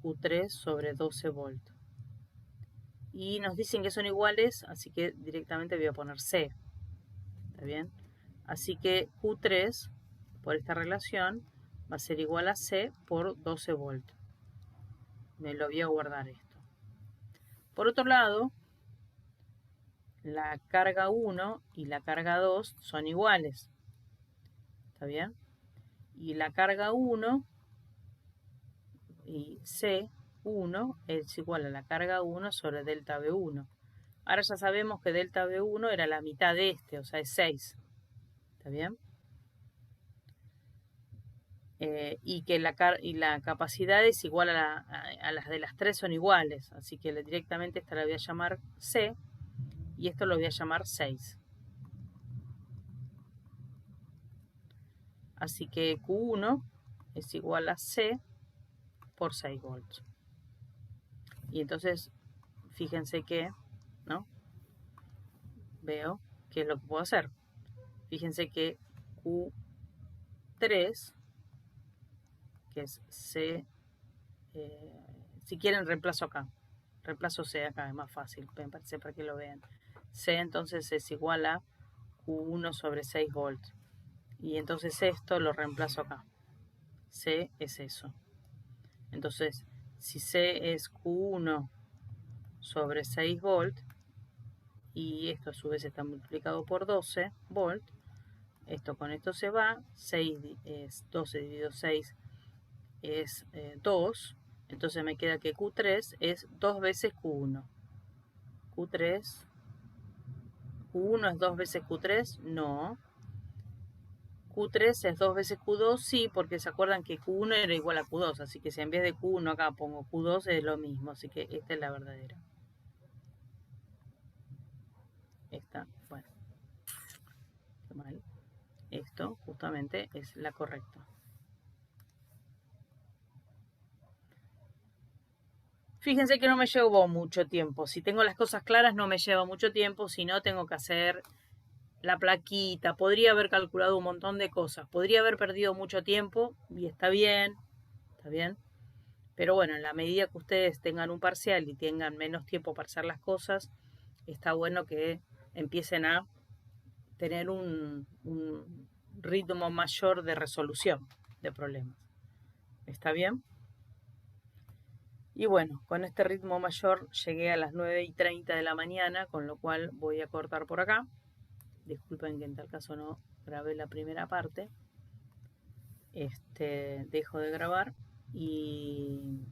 S1: Q3 sobre 12 volts. Y nos dicen que son iguales, así que directamente voy a poner C. ¿Está bien? Así que Q3, por esta relación, va a ser igual a C por 12 volts. Me lo voy a guardar esto. Por otro lado, la carga 1 y la carga 2 son iguales. ¿Está bien? Y la carga 1 y C1 es igual a la carga 1 sobre delta B1. Ahora ya sabemos que delta B1 era la mitad de este, o sea, es 6. ¿Está bien? Y que la capacidad es igual a las de las tres son iguales. Así que directamente esta la voy a llamar C y esto lo voy a llamar 6. Así que Q1 es igual a C por 6 volts. Y entonces, fíjense que, ¿no? Veo qué es lo que puedo hacer. Fíjense que Q3, que es C, si quieren reemplazo acá. Reemplazo C acá, es más fácil, me parece, para que lo vean. C entonces es igual a Q1 sobre 6 volts. Y entonces esto lo reemplazo acá. C es eso. Entonces, si C es Q1 sobre 6 volts, y esto a su vez está multiplicado por 12 volts, esto con esto se va, 6 es 12 dividido 6 es 2, entonces me queda que Q3 es 2 veces Q1. Q1 es 2 veces Q3, no. Q3 es 2 veces Q2, sí, porque se acuerdan que Q1 era igual a Q2, así que si en vez de Q1 acá pongo Q2 es lo mismo, así que esta es la verdadera. Esta, bueno, qué mal. Esto justamente es la correcta. Fíjense que no me llevó mucho tiempo. Si tengo las cosas claras no me lleva mucho tiempo, si no tengo que hacer la plaquita. Podría haber calculado un montón de cosas. Podría haber perdido mucho tiempo y está bien, está bien. Pero bueno, en la medida que ustedes tengan un parcial y tengan menos tiempo para hacer las cosas, está bueno que empiecen a tener un ritmo mayor de resolución de problemas. ¿Está bien? Y bueno, con este ritmo mayor llegué a las 9:30 de la mañana, con lo cual voy a cortar por acá. Disculpen que en tal caso no grabé la primera parte. Dejo de grabar y